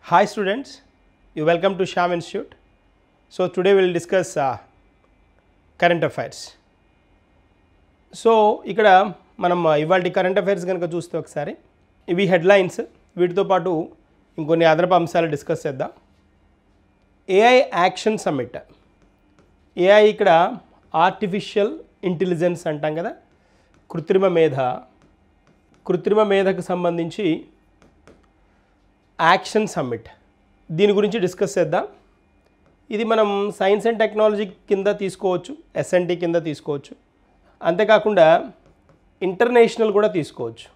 Hi students, you welcome to Sham Institute. So today we will discuss current affairs. So ఇక్కడ మనం ఇవాల్టి current affairs కనుక చూస్తే ఒకసారి ఇవి హెడ్లైన్స్, వీటితో పాటు ఇంకొన్ని అదనపు అంశాలు డిస్కస్ చేద్దాం. AI action summit. AI ఇక్కడ ఆర్టిఫిషియల్ ఇంటెలిజెన్స్ అంటాం కదా, కృత్రిమ మేధకు సంబంధించి యాక్షన్ సమ్మిట్, దీని గురించి డిస్కస్ చేద్దాం. ఇది మనం సైన్స్ అండ్ టెక్నాలజీ కింద తీసుకోవచ్చు, SNT కింద తీసుకోవచ్చు, అంతేకాకుండా ఇంటర్నేషనల్ కూడా తీసుకోవచ్చు.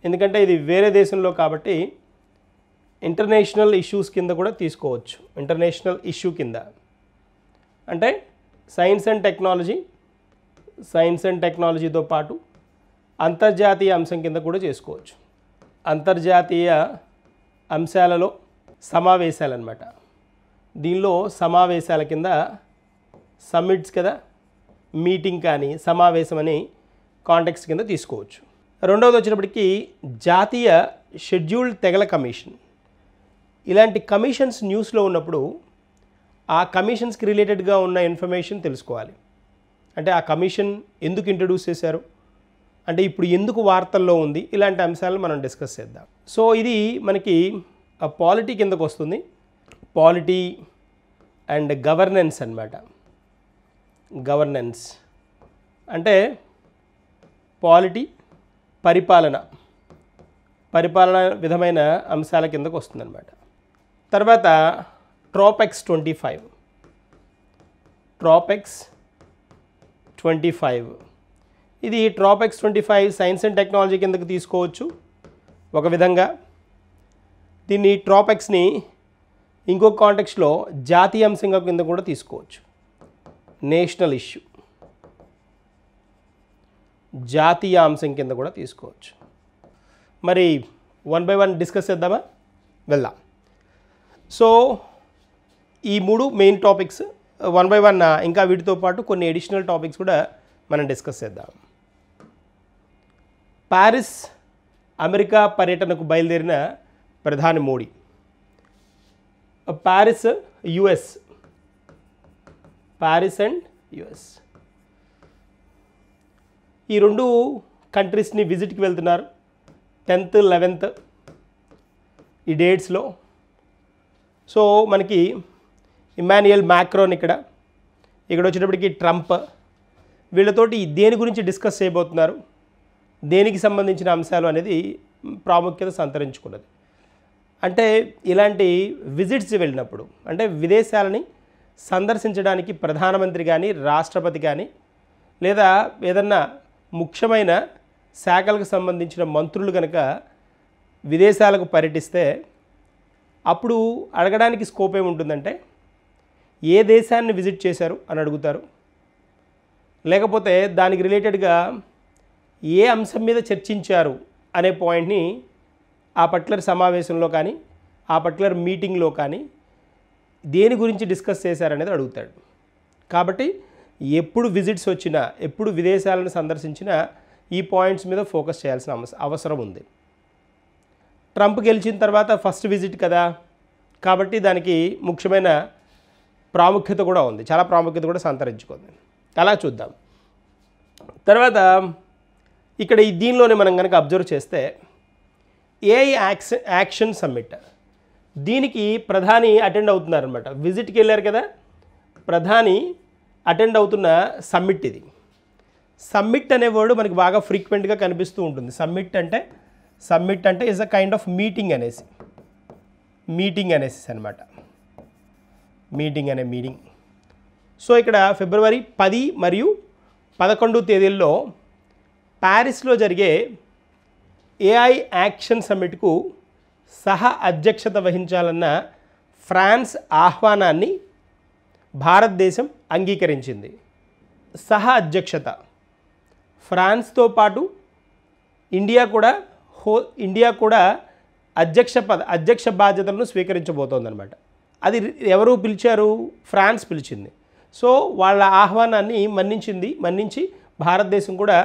ఎందుకంటే ఇది వేరే దేశంలో కాబట్టి ఇంటర్నేషనల్ ఇష్యూస్ కింద కూడా తీసుకోవచ్చు. ఇంటర్నేషనల్ ఇష్యూ కింద అంటే సైన్స్ అండ్ టెక్నాలజీతో పాటు అంతర్జాతీయ అంశం కింద కూడా చేసుకోవచ్చు. అంతర్జాతీయ అంశాలలో సమావేశాలు అన్నమాట. దీనిలో సమావేశాల కింద సమ్మిట్స్ కదా, మీటింగ్ కానీ సమావేశం అని కాంటెక్స్ట్ కింద తీసుకోవచ్చు. రెండవది వచ్చినప్పటికీ జాతీయ షెడ్యూల్డ్ తెగల కమిషన్. ఇలాంటి కమిషన్స్ న్యూస్లో ఉన్నప్పుడు ఆ కమిషన్స్కి రిలేటెడ్గా ఉన్న ఇన్ఫర్మేషన్ తెలుసుకోవాలి. అంటే ఆ కమిషన్ ఎందుకు ఇంట్రడ్యూస్ చేశారు, అంటే ఇప్పుడు ఎందుకు వార్తల్లో ఉంది, ఇలాంటి అంశాలను మనం డిస్కస్ చేద్దాం. సో ఇది మనకి పాలిటీ కిందకు వస్తుంది. పాలిటీ అండ్ గవర్నెన్స్ అన్నమాట. గవర్నెన్స్ అంటే పాలిటీ పరిపాలన విధమైన అంశాల కిందకు వస్తుందన్నమాట. తర్వాత ట్రోపెక్స్ 25 ఇది ట్రోపెక్స్ 25 సైన్స్ అండ్ టెక్నాలజీ కిందకు తీసుకోవచ్చు ఒక విధంగా. దీన్ని ట్రోపెక్స్ని ఇంకొక కాంటెక్స్లో జాతీయ అంశంగా కింద కూడా తీసుకోవచ్చు. నేషనల్ ఇష్యూ, జాతీయ అంశం కింద కూడా తీసుకోవచ్చు. మరి 1 by 1 డిస్కస్ చేద్దామా? వెళ్దాం. సో ఈ 3 మెయిన్ టాపిక్స్ 1 by 1, ఇంకా వీటితో పాటు కొన్ని అడిషనల్ టాపిక్స్ కూడా మనం డిస్కస్ చేద్దాం. పారిస్ అమెరికా పర్యటనకు బయలుదేరిన ప్రధాని మోడీ. పారిస్ అండ్ యుఎస్ ఈ రెండు కంట్రీస్ని విజిట్కి వెళ్తున్నారు 10th 11th ఈ డేట్స్లో. సో మనకి ఇమాన్యుయల్ మ్యాక్రోన్ ఇక్కడ వచ్చేటప్పటికి ట్రంప్, వీళ్ళతోటి దేని గురించి డిస్కస్ చేయబోతున్నారు, దేనికి సంబంధించిన అంశాలు అనేది ప్రాముఖ్యత సంతరించుకున్నది. అంటే ఇలాంటి విజిట్స్ వెళ్ళినప్పుడు, అంటే విదేశాలని సందర్శించడానికి ప్రధానమంత్రి కానీ రాష్ట్రపతి కానీ లేదా ఏదన్నా ముఖ్యమైన శాఖలకు సంబంధించిన మంత్రులు కనుక విదేశాలకు పర్యటిస్తే అప్పుడు అడగడానికి స్కోప్ ఏముంటుందంటే ఏ దేశాన్ని విజిట్ చేశారు అని అడుగుతారు, లేకపోతే దానికి రిలేటెడ్గా ఏ అంశం మీద చర్చించారు అనే పాయింట్ని ఆ పర్టికులర్ సమావేశంలో కానీ ఆ పర్టికులర్ మీటింగ్లో కానీ దేని గురించి డిస్కస్ చేశారనేది అడుగుతాడు. కాబట్టి ఎప్పుడు విజిట్స్ వచ్చినా, ఎప్పుడు విదేశాలను సందర్శించినా ఈ పాయింట్స్ మీద ఫోకస్ చేయాల్సిన అవసరం ఉంది. ట్రంప్ గెలిచిన తర్వాత ఫస్ట్ విజిట్ కదా, కాబట్టి దానికి ముఖ్యమైన ప్రాముఖ్యత కూడా ఉంది, చాలా ప్రాముఖ్యత కూడా సంతరించుకుంది. అలా చూద్దాం. తర్వాత ఇక్కడ దీనిలోనే మనం కనుక అబ్జర్వ్ చేస్తే AI యాక్షన్ సమ్మిట్, దీనికి ప్రధాని అటెండ్ అవుతున్నారనమాట. విజిట్కి వెళ్ళారు కదా, ప్రధాని అటెండ్ అవుతున్న సమ్మిట్ ఇది. సమ్మిట్ అనే వర్డ్ మనకి బాగా ఫ్రీక్వెంట్గా కనిపిస్తూ ఉంటుంది. సమ్మిట్ అంటే is a kind of meeting అనేసి అనమాట. మీటింగ్. సో ఇక్కడ ఫిబ్రవరి 10 మరియు 11 తేదీల్లో ప్యారిస్లో జరిగే AI యాక్షన్ సమ్మిట్కు అధ్యక్షత వహించాలన్న ఫ్రాన్స్ ఆహ్వానాన్ని భారతదేశం అంగీకరించింది. అధ్యక్షత ఫ్రాన్స్తో పాటు ఇండియా కూడా అధ్యక్ష బాధ్యతలను స్వీకరించబోతోందన్నమాట. అది ఎవరు పిలిచారు? ఫ్రాన్స్ పిలిచింది. సో వాళ్ళ ఆహ్వానాన్ని మన్నించి భారతదేశం కూడా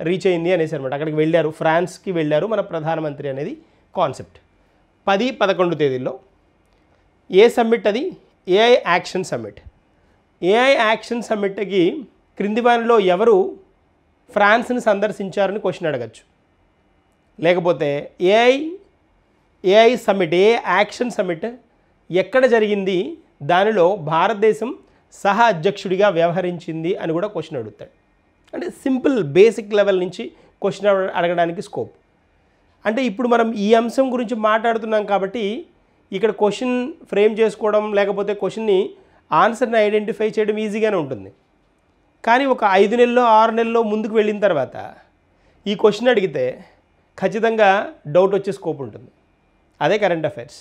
రీచ్ అయింది అనేసి అనమాట. అక్కడికి వెళ్ళారు, ఫ్రాన్స్కి వెళ్ళారు మన ప్రధానమంత్రి అనేది కాన్సెప్ట్. 10-11 తేదీల్లో ఏ సమ్మిట్ అది? AI action summit. AI action సమ్మిట్కి క్రింది వారిలో ఎవరు ఫ్రాన్స్ని సందర్శించారని క్వశ్చన్ అడగచ్చు. లేకపోతే ఏఐ సమ్మిట్, ఏ యాక్షన్ సమ్మిట్ ఎక్కడ జరిగింది, దానిలో భారతదేశం సహ అధ్యక్షుడిగా వ్యవహరించింది అని కూడా క్వశ్చన్ అడుగుతాడు. అంటే సింపుల్ బేసిక్ లెవెల్ నుంచి క్వశ్చన్ అడగడానికి స్కోప్. అంటే ఇప్పుడు మనం ఈ అంశం గురించి మాట్లాడుతున్నాం కాబట్టి ఇక్కడ క్వశ్చన్ ఫ్రేమ్ చేసుకోవడం లేకపోతే క్వశ్చన్ని ఆన్సర్ని ఐడెంటిఫై చేయడం ఈజీగానే ఉంటుంది. కానీ ఒక 5 నెలల్లో 6 నెలల్లో ముందుకు వెళ్ళిన తర్వాత ఈ క్వశ్చన్ అడిగితే ఖచ్చితంగా డౌట్ వచ్చే స్కోప్ ఉంటుంది. అదే కరెంట్ అఫైర్స్.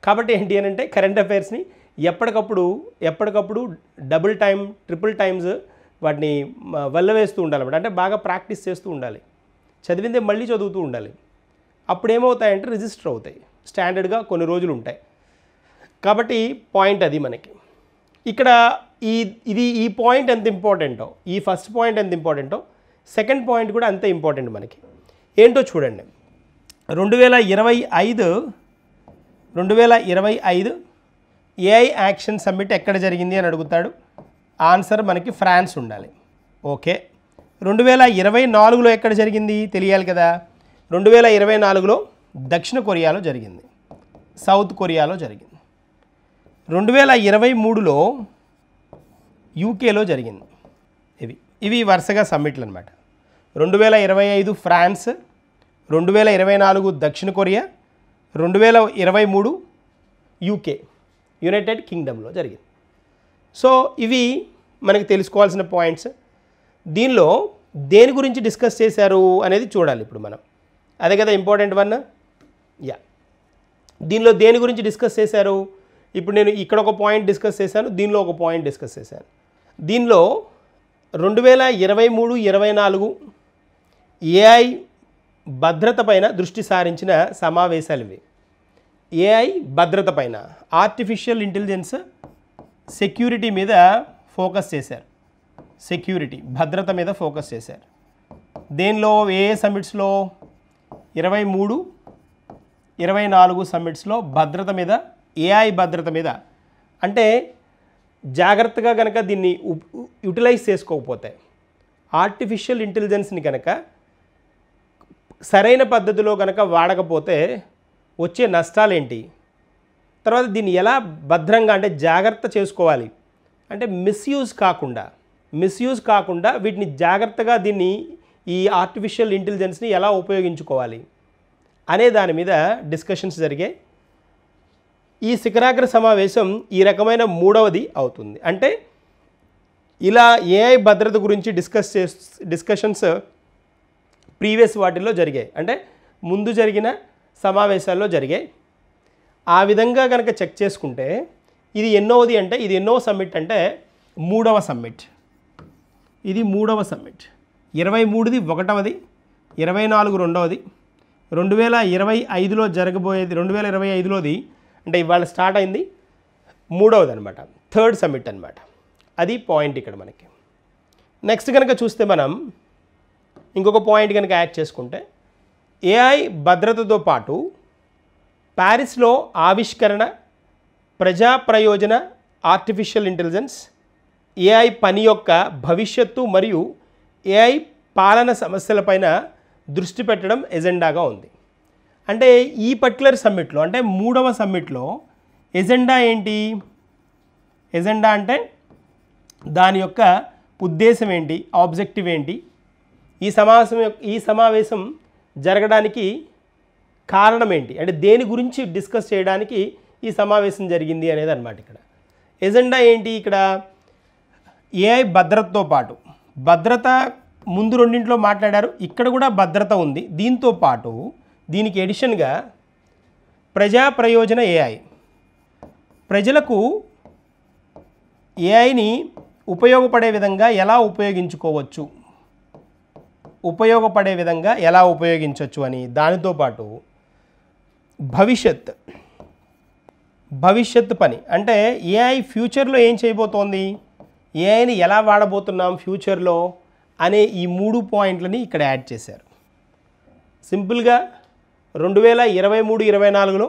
కాబట్టి ఏంటి అని అంటే కరెంట్ అఫైర్స్ని ఎప్పటికప్పుడు డబుల్ టైమ్, ట్రిపుల్ టైమ్స్ వాటిని వల్లవేస్తూ ఉండాలన్నమాట. అంటే బాగా ప్రాక్టీస్ చేస్తూ ఉండాలి, చదివిందే మళ్ళీ చదువుతూ ఉండాలి. అప్పుడు ఏమవుతాయంటే రిజిస్టర్ అవుతాయి, స్టాండర్డ్గా కొన్ని రోజులు ఉంటాయి. కాబట్టి పాయింట్ అది మనకి ఇక్కడ ఈ పాయింట్ ఎంత ఇంపార్టెంటో, ఈ ఫస్ట్ పాయింట్ ఎంత ఇంపార్టెంటో సెకండ్ పాయింట్ కూడా అంతే ఇంపార్టెంట్ మనకి. ఏంటో చూడండి. 2025 ఏఐ యాక్షన్ సమ్మిట్ ఎక్కడ జరిగింది అని అడుగుతాడు. ఆన్సర్ మనకి ఫ్రాన్స్ ఉండాలి. ఓకే. 2024లో ఎక్కడ జరిగింది తెలియాలి కదా. 2024లో దక్షిణ కొరియాలో జరిగింది, సౌత్ కొరియాలో జరిగింది. 2023లో యూకేలో జరిగింది. ఇవి వరుసగా సమ్మిట్లు అనమాట. 2025 ఫ్రాన్స్, 2024 దక్షిణ కొరియా, 2023 యూకే, యునైటెడ్ కింగ్డమ్లో జరిగింది. సో ఇవి మనకి తెలుసుకోవాల్సిన పాయింట్స్. దీనిలో దేని గురించి డిస్కస్ చేశారు అనేది చూడాలి ఇప్పుడు మనం. అదే కదా ఇంపార్టెంట్ వన్. దీనిలో దేని గురించి డిస్కస్ చేశారు? ఇప్పుడు నేను ఇక్కడ ఒక పాయింట్ డిస్కస్ చేశాను, దీనిలో ఒక పాయింట్ డిస్కస్ చేశాను. దీనిలో 2023-24 ఏఐ భద్రత పైన దృష్టి సారించిన సమావేశాలు ఇవి. ఏఐ భద్రత పైన, ఆర్టిఫిషియల్ ఇంటెలిజెన్స్ సెక్యూరిటీ మీద ఫోకస్ చేశారు. సెక్యూరిటీ, భద్రత మీద ఫోకస్ చేశారు. దేనిలో ఏ సమ్మిట్స్లో? 23-24 సమ్మిట్స్లో భద్రత మీద, ఏఐ భద్రత మీద. అంటే జాగ్రత్తగా కనుక దీన్ని యూటిలైజ్ చేసుకోకపోతే, ఆర్టిఫిషియల్ ఇంటెలిజెన్స్ని కనుక సరైన పద్ధతిలో కనుక వాడకపోతే వచ్చే నష్టాలేంటి, తర్వాత దీన్ని ఎలా భద్రంగా అంటే జాగ్రత్త చేసుకోవాలి, అంటే మిస్యూజ్ కాకుండా వీటిని జాగ్రత్తగా దీన్ని ఈ ఆర్టిఫిషియల్ ఇంటెలిజెన్స్ని ఎలా ఉపయోగించుకోవాలి అనే దాని మీద డిస్కషన్స్ జరిగాయి. ఈ శిఖరాగ్ర సమావేశం ఈ రకమైన 3వది అవుతుంది. అంటే ఇలా ఏఐ భద్రత గురించి డిస్కషన్స్ ప్రీవియస్ వాటిల్లో జరిగాయి, అంటే ముందు జరిగిన సమావేశాల్లో జరిగాయి. ఆ విధంగా కనుక చెక్ చేసుకుంటే ఇది ఎన్నోది అంటే, ఇది ఎన్నో సమ్మిట్ అంటే 3వ సమ్మిట్. ఇది 3వ సమ్మిట్. 23ది 1వది, 24 2వది, 2025లో జరగబోయేది 2025లోది, అంటే ఇవాళ స్టార్ట్ అయింది 3వది అనమాట, 3rd సమ్మిట్ అనమాట. అది పాయింట్ ఇక్కడ మనకి. నెక్స్ట్ కనుక చూస్తే మనం ఇంకొక పాయింట్ కనుక యాడ్ చేసుకుంటే, ఏఐ భద్రతతో పాటు ప్యారిస్లో ఆవిష్కరణ, ప్రజా ప్రయోజన ఆర్టిఫిషియల్ ఇంటెలిజెన్స్, ఏఐ పని యొక్క భవిష్యత్తు మరియు ఏఐ పాలన సమస్యలపైన దృష్టి పెట్టడం ఎజెండాగా ఉంది. అంటే ఈ పర్టికులర్ సమ్మిట్లో, అంటే 3వ సమ్మిట్లో ఎజెండా ఏంటి? ఎజెండా అంటే దాని యొక్క ఉద్దేశం ఏంటి, ఆబ్జెక్టివ్ ఏంటి, ఈ సమావేశం జరగడానికి కారణం ఏంటి, అంటే దేని గురించి డిస్కస్ చేయడానికి ఈ సమావేశం జరిగింది అనేది అన్నమాట. ఇక్కడ ఎజెండా ఏంటి? ఇక్కడ ఏఐ భద్రతతో పాటు, భద్రత ముందు రెండింటిలో మాట్లాడారు, ఇక్కడ కూడా భద్రత ఉంది. దీంతో పాటు దీనికి ఎడిషన్గా ప్రజా ప్రయోజన ఏఐ, ప్రజలకు ఏఐని ఉపయోగపడే విధంగా ఎలా ఉపయోగించవచ్చు అని, దానితో పాటు భవిష్యత్ పని, అంటే ఏఐ ఫ్యూచర్లో ఏం చేయబోతోంది, ఏఐని ఎలా వాడబోతున్నాం ఫ్యూచర్లో అనే ఈ 3 పాయింట్లని ఇక్కడ యాడ్ చేశారు. సింపుల్గా 2023-24లో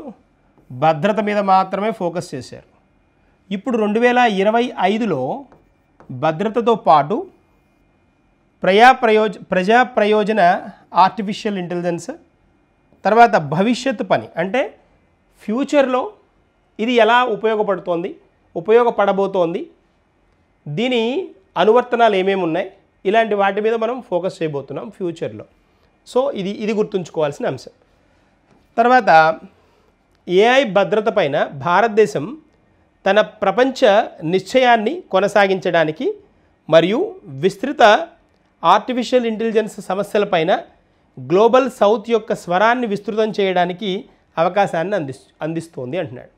భద్రత మీద మాత్రమే ఫోకస్ చేశారు. ఇప్పుడు 2025లో భద్రతతో పాటు ప్రజా ప్రయోజన ఆర్టిఫిషియల్ ఇంటెలిజెన్స్, తర్వాత భవిష్యత్తు పని అంటే ఫ్యూచర్లో ఇది ఎలా ఉపయోగపడబోతోంది, దీని అనువర్తనాలు ఏమేమి ఉన్నాయి, ఇలాంటి వాటి మీద మనం ఫోకస్ చేయబోతున్నాం ఫ్యూచర్లో. సో ఇది గుర్తుంచుకోవాల్సిన అంశం. తర్వాత ఏఐ భద్రత పైన భారతదేశం తన ప్రపంచ నిశ్చయాన్ని కొనసాగించడానికి మరియు విస్తృత ఆర్టిఫిషియల్ ఇంటెలిజెన్స్ సమస్యలపైన గ్లోబల్ సౌత్ యొక్క స్వరాన్ని విస్తృతం చేయడానికి అవకాశాన్ని అందిస్తోంది అంటున్నాడు.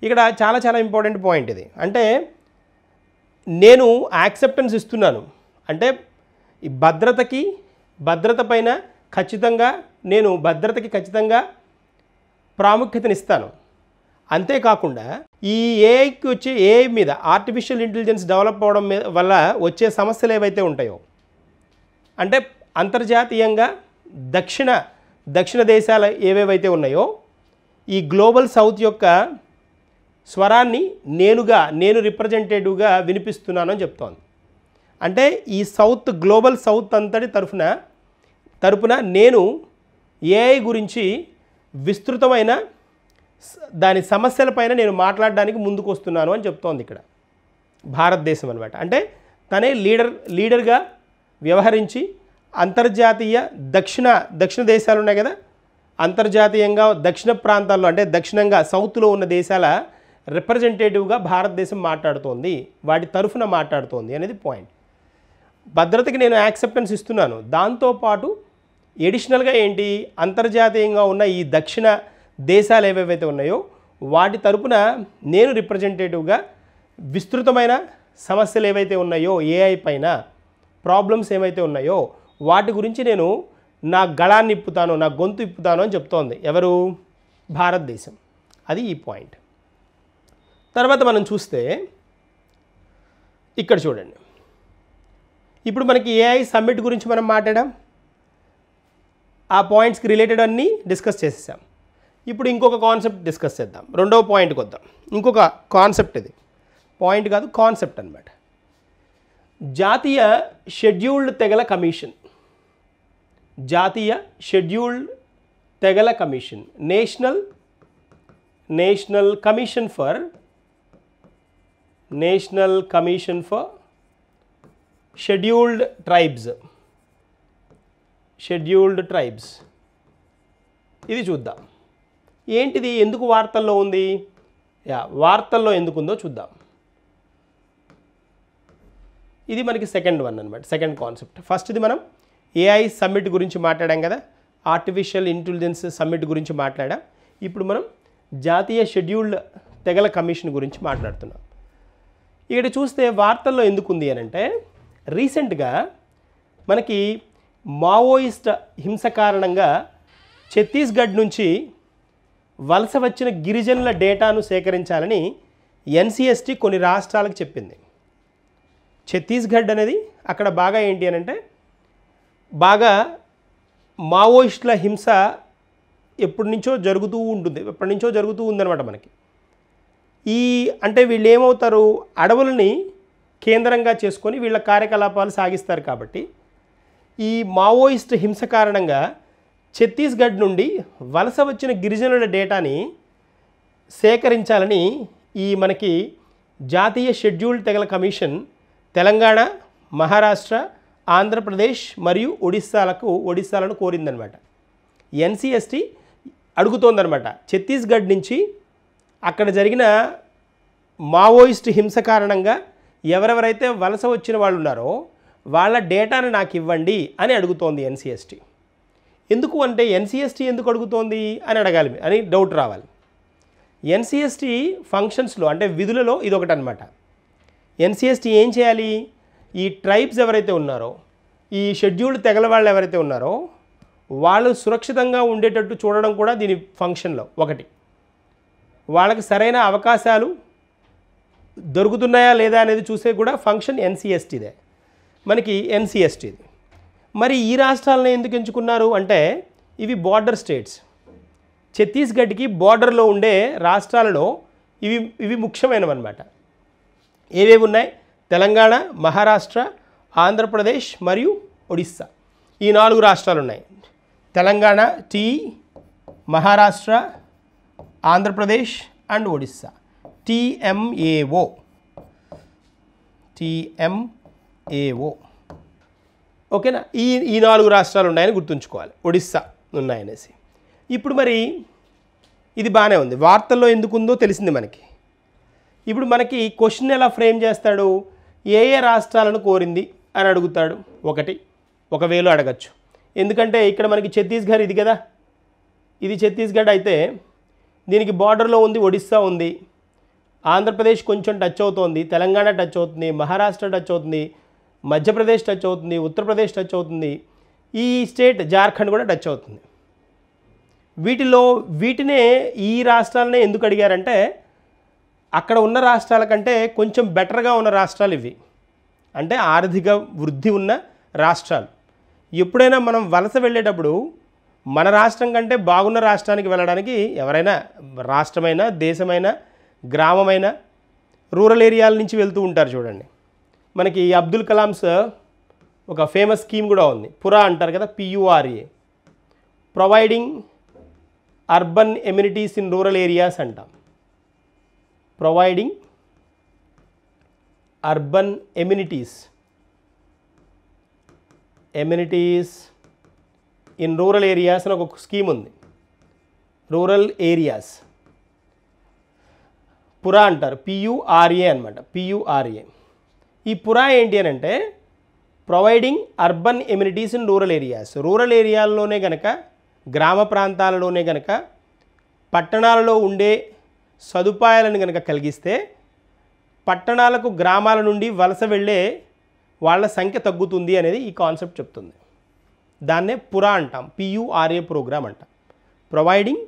ఇక్కడ చాలా ఇంపార్టెంట్ పాయింట్ ఇది. అంటే నేను యాక్సెప్టెన్స్ ఇస్తున్నాను అంటే ఈ భద్రత పైన ఖచ్చితంగా నేను భద్రతకి ఖచ్చితంగా ప్రాముఖ్యతనిస్తాను. అంతేకాకుండా ఈ ఏఐ మీద ఆర్టిఫిషియల్ ఇంటెలిజెన్స్ డెవలప్ అవడం వల్ల వచ్చే సమస్యలు ఏవైతే ఉంటాయో అంటే అంతర్జాతీయంగా దక్షిణ దేశాలు ఏవేవైతే ఉన్నాయో ఈ గ్లోబల్ సౌత్ యొక్క స్వరాన్ని నేను రిప్రజెంటేటివ్గా వినిపిస్తున్నాను అని చెప్తోంది. అంటే ఈ గ్లోబల్ సౌత్ అంతటి తరపున నేను ఏఐ గురించి విస్తృతమైన దాని సమస్యలపైన నేను మాట్లాడడానికి ముందుకు వస్తున్నాను అని చెప్తోంది ఇక్కడ భారతదేశం అన్నమాట. అంటే తనే లీడర్గా వ్యవహరించి అంతర్జాతీయ దక్షిణ దేశాలు ఉన్నాయి కదా, అంతర్జాతీయంగా దక్షిణ ప్రాంతాల్లో అంటే దక్షిణంగా సౌత్లో ఉన్న దేశాల రిప్రజెంటేటివ్గా భారతదేశం మాట్లాడుతోంది, వాటి తరఫున మాట్లాడుతోంది అనేది పాయింట్. భద్రతకి నేను యాక్సెప్టెన్స్ ఇస్తున్నాను, దాంతోపాటు ఎడిషనల్గా ఏంటి అంతర్జాతీయంగా ఉన్న ఈ దక్షిణ దేశాలు ఏవేవైతే ఉన్నాయో వాటి తరపున నేను రిప్రజెంటేటివ్గా విస్తృతమైన సమస్యలు ఏవైతే ఉన్నాయో ఏఐ పైన ప్రాబ్లమ్స్ ఏవైతే ఉన్నాయో వాటి గురించి నేను నా గళాన్ని ఇప్పుతాను, నా గొంతు ఇప్పుతాను అని చెప్తోంది ఎవరు? భారతదేశం. అది ఈ పాయింట్. తర్వాత మనం చూస్తే ఇక్కడ చూడండి, ఇప్పుడు మనకి ఏఐ సమ్మిట్ గురించి మనం మాట్లాడాం, ఆ పాయింట్స్కి రిలేటెడ్ అన్నీ డిస్కస్ చేసేసాం. ఇప్పుడు ఇంకొక కాన్సెప్ట్ డిస్కస్ చేద్దాం, రెండవ పాయింట్కి వద్దాం. ఇంకొక కాన్సెప్ట్, ఇది పాయింట్ కాదు కాన్సెప్ట్ అన్నమాట. జాతీయ షెడ్యూల్డ్ తెగల కమిషన్, జాతీయ షెడ్యూల్డ్ తెగల commission, national commission for scheduled tribes. ఇది చూద్దాం ఏంటిది, ఎందుకు వార్తల్లో ఉంది, వార్తల్లో ఎందుకుందో చూద్దాం. ఇది మనకి సెకండ్ వన్ అనమాట, సెకండ్ కాన్సెప్ట్. ఫస్ట్ ఇది మనం ఏఐ సమ్మిట్ గురించి మాట్లాడాం కదా, ఆర్టిఫిషియల్ ఇంటెలిజెన్స్ సమ్మిట్ గురించి మాట్లాడాం. ఇప్పుడు మనం జాతీయ షెడ్యూల్డ్ తెగల కమిషన్ గురించి మాట్లాడుతున్నాం. ఇక్కడ చూస్తే వార్తల్లో ఎందుకుంది అని అంటే, రీసెంట్గా మనకి మావోయిస్ట్ హింస కారణంగా ఛత్తీస్గఢ్ నుంచి వలస వచ్చిన గిరిజనుల డేటాను సేకరించాలని ఎన్సిఎస్టీ కొన్ని రాష్ట్రాలకు చెప్పింది. ఛత్తీస్గఢ్ అనేది అక్కడ బాగా ఏంటి అని అంటే బాగా మావోయిస్టుల హింస ఎప్పటి నుంచో జరుగుతూ ఉందన్నమాట మనకి. అంటే వీళ్ళు ఏమవుతారు, అడవులని కేంద్రంగా చేసుకొని వీళ్ళ కార్యకలాపాలు సాగిస్తారు. కాబట్టి ఈ మావోయిస్ట్ హింస కారణంగా ఛత్తీస్గఢ్ నుండి వలస వచ్చిన గిరిజనుల డేటాని సేకరించాలని ఈ మనకి జాతీయ షెడ్యూల్డ్ తెగల కమిషన్ తెలంగాణ, మహారాష్ట్ర, ఆంధ్రప్రదేశ్ మరియు ఒడిస్సాలను కోరిందనమాట. ఎన్సిఎస్టీ అడుగుతోందనమాట, ఛత్తీస్గఢ్ నుంచి అక్కడ జరిగిన మావోయిస్ట్ హింస కారణంగా ఎవరెవరైతే వలస వచ్చిన వాళ్ళు ఉన్నారో వాళ్ళ డేటాను నాకు ఇవ్వండి అని అడుగుతోంది ఎన్సిఎస్టీ. ఎందుకు అంటే ఎన్సిఎస్టీ ఎందుకు అడుగుతోంది అని అడగాలి అని డౌట్ రావాలి. ఎన్సిఎస్టీ ఫంక్షన్స్లో అంటే విధులలో ఇదొకటి అనమాట. ఎన్సిఎస్టీ ఏం చేయాలి, ఈ ట్రైబ్స్ ఎవరైతే ఉన్నారో, ఈ షెడ్యూల్డ్ తెగల వాళ్ళు ఎవరైతే ఉన్నారో వాళ్ళు సురక్షితంగా ఉండేటట్టు చూడడం కూడా దీని ఫంక్షన్లో ఒకటి. వాళ్ళకి సరైన అవకాశాలు దొరుకుతున్నాయా లేదా అనేది చూసే కూడా ఫంక్షన్ ఎన్సిఎస్టీదే, మనకి ఎన్సిఎస్టీది. మరి ఈ రాష్ట్రాలను ఎందుకు ఎంచుకున్నారు అంటే ఇవి బార్డర్ స్టేట్స్. ఛత్తీస్గఢ్కి బార్డర్లో ఉండే రాష్ట్రాలలో ఇవి ముఖ్యమైనవన్నమాట. ఏవేవి ఉన్నాయి? తెలంగాణ, మహారాష్ట్ర, ఆంధ్రప్రదేశ్ మరియు ఒడిస్సా. ఈ 4 రాష్ట్రాలు ఉన్నాయి. తెలంగాణ టీ, మహారాష్ట్ర, ఆంధ్రప్రదేశ్ అండ్ ఒడిస్సా. TMAO. ఓకేనా? ఈ 4 రాష్ట్రాలు ఉన్నాయని గుర్తుంచుకోవాలి, ఒడిస్సా ఉన్నాయనేసి. ఇప్పుడు మరి ఇది బాగానే ఉంది, వార్తల్లో ఎందుకు ఉందో తెలిసింది మనకి. ఇప్పుడు మనకి క్వశ్చన్ ఎలా ఫ్రేమ్ చేస్తాడు? ఏ రాష్ట్రాలను కోరింది అని అడుగుతాడు. ఒకవేళ అడగచ్చు. ఎందుకంటే ఇక్కడ మనకి ఛత్తీస్గఢ్ ఇది కదా, ఇది ఛత్తీస్గఢ్ అయితే దీనికి బార్డర్లో ఉంది, ఒడిస్సా ఉంది, ఆంధ్రప్రదేశ్ కొంచెం టచ్ అవుతోంది, తెలంగాణ టచ్ అవుతుంది, మహారాష్ట్ర టచ్ అవుతుంది, మధ్యప్రదేశ్ టచ్ అవుతుంది, ఉత్తరప్రదేశ్ టచ్ అవుతుంది, ఈ స్టేట్ జార్ఖండ్ కూడా టచ్ అవుతుంది. వీటినే ఈ రాష్ట్రాలనే ఎందుకు అడిగారంటే అక్కడ ఉన్న రాష్ట్రాల కంటే కొంచెం బెటర్గా ఉన్న రాష్ట్రాలు ఇవి, అంటే ఆర్థిక వృద్ధి ఉన్న రాష్ట్రాలు. ఎప్పుడైనా మనం వలస వెళ్ళేటప్పుడు మన రాష్ట్రం కంటే బాగున్న రాష్ట్రానికి వెళ్ళడానికి ఎవరైనా రాష్ట్రమైనా, దేశమైనా, గ్రామమైనా, రూరల్ ఏరియాల నుంచి వెళ్తూ ఉంటారు. చూడండి, మనకి అబ్దుల్ కలాంస్ ఒక ఫేమస్ స్కీమ్ కూడా ఉంది, పురా అంటారు కదా, PURA, providing urban amenities in rural areas అంటాం. Providing urban amenities in rural areas అని ఒక స్కీమ్ ఉంది. రూరల్ ఏరియాస్ పురా అంటారు, PURA అనమాట, PURA. ఈ పురా ఏంటి అని అంటే providing urban amenities in rural areas. Rural ఏరియాల్లోనే కనుక, గ్రామ ప్రాంతాలలోనే కనుక పట్టణాలలో ఉండే సదుపాయాలను కనుక కలిగిస్తే పట్టణాలకు, గ్రామాల నుండి వలస వెళ్ళే వాళ్ళ సంఖ్య తగ్గుతుంది అనేది ఈ కాన్సెప్ట్ చెప్తుంది. దాన్నే పురా అంటాం, PURA ప్రోగ్రామ్ అంటాం. Providing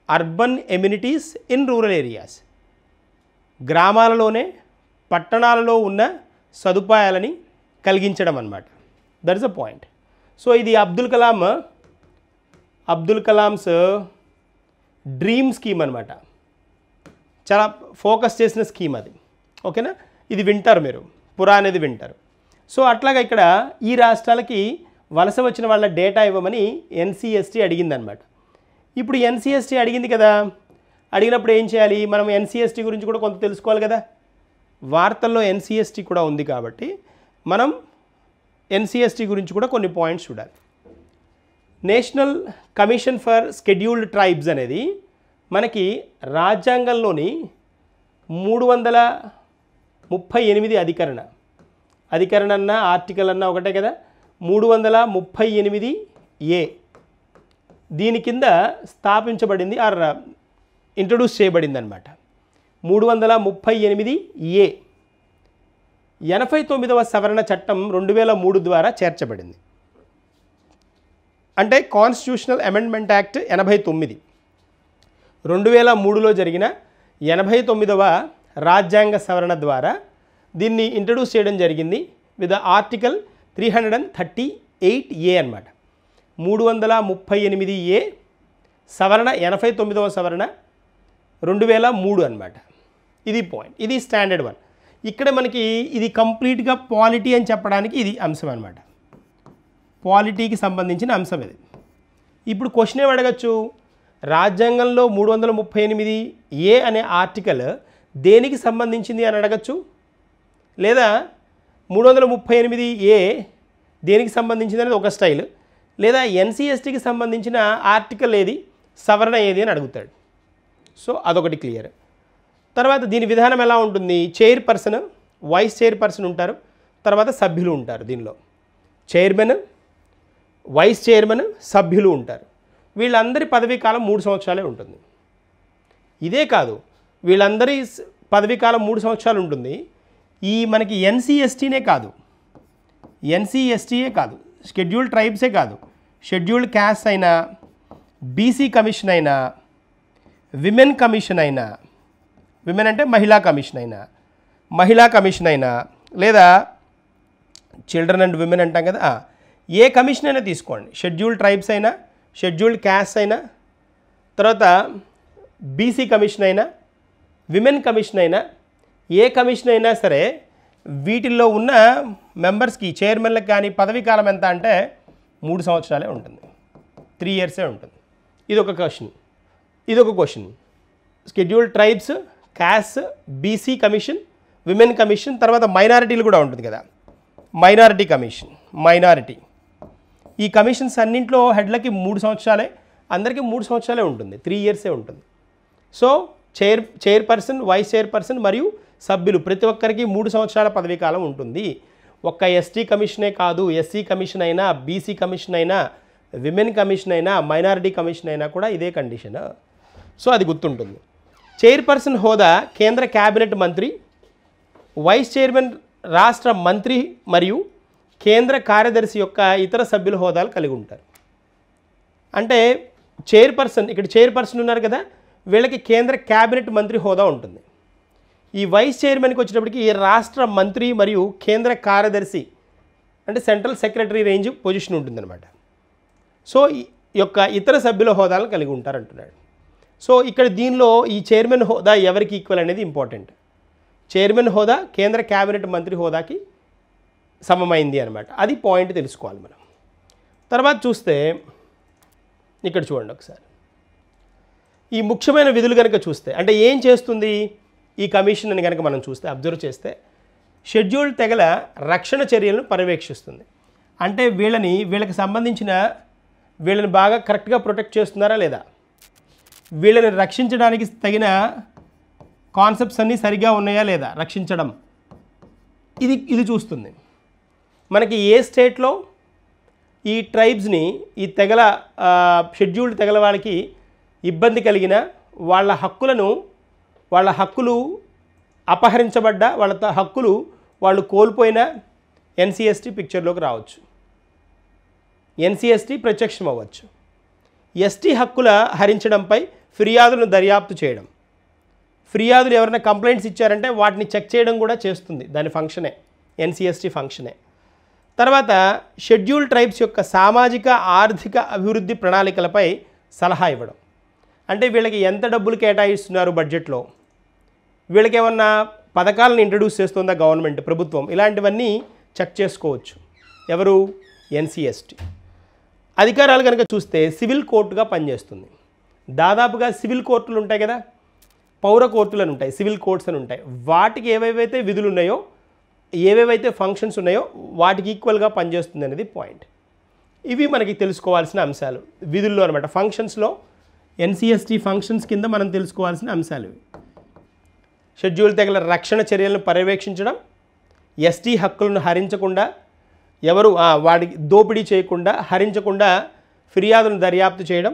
urban amenities in rural areas. గ్రామాలలోనే పట్టణాలలో ఉన్న సదుపాయాలని కలిగించడం అన్నమాట. That is a point. So ఇది అబ్దుల్ కలాంస్ డ్రీమ్ స్కీమ్ అనమాట. చాలా ఫోకస్ చేసిన స్కీమ్ అది. ఓకేనా? ఇది వింటారు మీరు, పురా అనేది వింటారు. సో అట్లాగా ఇక్కడ ఈ రాష్ట్రాలకి వలస వచ్చిన వాళ్ళ డేటా ఇవ్వమని NCST అడిగిందనమాట. ఇప్పుడు NCST అడిగింది కదా, అడిగినప్పుడు ఏం చేయాలి? మనం NCST గురించి కూడా కొంత తెలుసుకోవాలి కదా. వార్తల్లో NCST కూడా ఉంది కాబట్టి మనం NCST గురించి కూడా కొన్ని పాయింట్స్ చూడాలి. National commission for scheduled tribes అనేది మనకి రాజ్యాంగంలోని 338 అధికరణ అన్న ఆర్టికల్ అన్న ఒకటే కదా, 338A దీని కింద స్థాపించబడింది, ఆర్ ఇంట్రడ్యూస్ చేయబడింది అనమాట. 338A 89వ సవరణ చట్టం 2003 ద్వారా చేర్చబడింది. అంటే కాన్స్టిట్యూషనల్ అమెండ్మెంట్ యాక్ట్ 89 2003లో జరిగిన 89వ రాజ్యాంగ సవరణ ద్వారా దీన్ని ఇంట్రడ్యూస్ చేయడం జరిగింది విత్ ఆర్టికల్ 338A అన్నమాట. 338A సవరణ 89వ సవరణ 2003 అన్నమాట. ఇది పాయింట్, ఇది స్టాండర్డ్ వన్. ఇక్కడ మనకి ఇది కంప్లీట్గా పాలిటీ అని చెప్పడానికి ఇది అంశం అన్నమాట. పాలిటీకి సంబంధించిన అంశం ఇది. ఇప్పుడు క్వశ్చన్ ఏమి అడగచ్చు? రాజ్యాంగంలో 338A అనే ఆర్టికల్ దేనికి సంబంధించింది అని అడగచ్చు, లేదా 338A దేనికి సంబంధించింది అనేది ఒక స్టైల్, లేదా NCSTకి సంబంధించిన ఆర్టికల్ ఏది, సవరణ ఏది అని అడుగుతాడు. సో అదొకటి క్లియర్. తర్వాత దీని విధానం ఎలా ఉంటుంది? చైర్పర్సన్, వైస్ చైర్పర్సన్ ఉంటారు, తర్వాత సభ్యులు ఉంటారు. దీనిలో చైర్మన్, వైస్ చైర్మన్, సభ్యులు ఉంటారు. వీళ్ళందరి పదవీ కాలం 3 సంవత్సరాలే ఉంటుంది. ఇదే కాదు, వీళ్ళందరి పదవీ కాలం 3 సంవత్సరాలు ఉంటుంది. ఈ మనకి NCSTనే కాదు, షెడ్యూల్డ్ ట్రైబ్సే కాదు, షెడ్యూల్డ్ క్యాస్ట్ అయినా, BC కమిషన్ అయినా, విమెన్ కమిషన్ అయినా, విమెన్ అంటే మహిళా కమిషన్ అయినా, లేదా చిల్డ్రన్ అండ్ విమెన్ అంటాం కదా, ఏ కమిషన్ అయినా తీసుకోండి, షెడ్యూల్డ్ ట్రైబ్స్ అయినా, షెడ్యూల్డ్ క్యాస్ట్ అయినా, తర్వాత బీసీ కమిషన్ అయినా, విమెన్ కమిషన్ అయినా, ఏ కమిషన్ అయినా సరే వీటిల్లో ఉన్న మెంబర్స్కి, చైర్మన్లకు కానీ పదవీ కాలం ఎంత అంటే 3 సంవత్సరాలే ఉంటుంది, 3 ఇయర్సే ఉంటుంది. ఇదొక question. Scheduled tribes, caste, BC commission, women commission, తర్వాత మైనారిటీలు కూడా ఉంటుంది కదా, మైనారిటీ కమిషన్, ఈ కమిషన్స్ అన్నింటిలో హెడ్లకి 3 సంవత్సరాలే, అందరికీ 3 సంవత్సరాలే ఉంటుంది, 3 ఇయర్సే ఉంటుంది. సో చైర్పర్సన్, వైస్ చైర్పర్సన్ మరియు సభ్యులు ప్రతి ఒక్కరికి 3 సంవత్సరాల పదవీ కాలం ఉంటుంది. ఒక్క ఎస్టీ కమిషనే కాదు, ఎస్సీ కమిషన్ అయినా, బీసీ కమిషన్ అయినా, విమెన్ కమిషన్ అయినా, మైనారిటీ కమిషన్ అయినా కూడా ఇదే కండిషన్. సో అది గుర్తుంటుంది. చైర్పర్సన్ హోదా కేంద్ర క్యాబినెట్ మంత్రి, వైస్ చైర్మన్ రాష్ట్ర మంత్రి మరియు కేంద్ర కార్యదర్శి యొక్క ఇతర సభ్యుల హోదాలు కలిగి ఉంటారు. అంటే ఇక్కడ చైర్పర్సన్ ఉన్నారు కదా, వీళ్ళకి కేంద్ర క్యాబినెట్ మంత్రి హోదా ఉంటుంది. ఈ వైస్ చైర్మన్కి వచ్చేటప్పటికి ఈ రాష్ట్ర మంత్రి మరియు కేంద్ర కార్యదర్శి అంటే సెంట్రల్ సెక్రటరీ రేంజ్ పొజిషన్ ఉంటుందన్నమాట. సో ఈ యొక్క ఇతర సభ్యుల హోదాలను కలిగి ఉంటారంటున్నాడు. సో ఇక్కడ దీనిలో ఈ చైర్మన్ హోదా ఎవరికి ఈక్వల్ అనేది ఇంపార్టెంట్. చైర్మన్ హోదా కేంద్ర క్యాబినెట్ మంత్రి హోదాకి సమమైంది అనమాట. అది పాయింట్ తెలుసుకోవాలి మనం. తర్వాత చూస్తే ఇక్కడ చూడండి ఒకసారి, ఈ ముఖ్యమైన విధులు కనుక చూస్తే అంటే ఏం చేస్తుంది ఈ కమిషన్ అని కనుక మనం చూస్తే, అబ్జర్వ్ చేస్తే, షెడ్యూల్డ్ తెగల రక్షణ చర్యలను పర్యవేక్షిస్తుంది. అంటే వీళ్ళకి సంబంధించిన వీళ్ళని బాగా కరెక్ట్గా ప్రొటెక్ట్ చేస్తున్నారా లేదా, వీళ్ళని రక్షించడానికి తగిన కాన్సెప్ట్స్ అన్నీ సరిగ్గా ఉన్నాయా లేదా, రక్షించడం ఇది చూస్తుంది. మనకి ఏ స్టేట్లో ఈ ట్రైబ్స్ని, ఈ తెగల షెడ్యూల్డ్ తెగల వాళ్ళకి ఇబ్బంది కలిగిన, వాళ్ళ హక్కులు అపహరించబడ్డ, వాళ్ళ హక్కులు వాళ్ళు కోల్పోయిన ఎన్సీఎస్టీ పిక్చర్లోకి రావచ్చు, ఎన్సీఎస్టీ ప్రత్యక్షం అవ్వచ్చు. ఎస్టీ హక్కుల హరించడంపై ఫిర్యాదులను దర్యాప్తు చేయడం, ఫిర్యాదులు ఎవరైనా కంప్లైంట్స్ ఇచ్చారంటే వాటిని చెక్ చేయడం కూడా చేస్తుంది, దాని ఫంక్షనే ఎన్సీఎస్టీ ఫంక్షనే. తర్వాత షెడ్యూల్డ్ ట్రైబ్స్ యొక్క సామాజిక ఆర్థిక అభివృద్ధి ప్రణాళికలపై సలహా ఇవ్వడం. అంటే వీళ్ళకి ఎంత డబ్బులు కేటాయిస్తున్నారు బడ్జెట్లో, వీళ్ళకి ఏమన్నా పథకాలను ఇంట్రడ్యూస్ చేస్తుందా గవర్నమెంట్, ప్రభుత్వం, ఇలాంటివన్నీ చెక్ చేసుకోవచ్చు ఎవరు, ఎన్సీఎస్టీ. అధికారాలు కనుక చూస్తే సివిల్ కోర్టుగా పనిచేస్తుంది. దాదాపుగా సివిల్ కోర్టులు ఉంటాయి కదా, పౌర కోర్టులు అని ఉంటాయి, సివిల్ కోర్ట్స్ అని ఉంటాయి. వాటికి ఏవేవైతే విధులు ఉన్నాయో, ఏవేవైతే ఫంక్షన్స్ ఉన్నాయో వాటికి ఈక్వల్గా పనిచేస్తుంది అనేది పాయింట్. ఇవి మనకి తెలుసుకోవాల్సిన అంశాలు విధుల్లో అనమాట. ఫంక్షన్స్లో ఎన్సీఎస్టీ ఫంక్షన్స్ కింద మనం తెలుసుకోవాల్సిన అంశాలు ఇవి. షెడ్యూల్ తెగల రక్షణ చర్యలను పర్యవేక్షించడం, ఎస్టీ హక్కులను హరించకుండా, ఎవరు వాడికి దోపిడీ చేయకుండా, హరించకుండా ఫిర్యాదులను దర్యాప్తు చేయడం,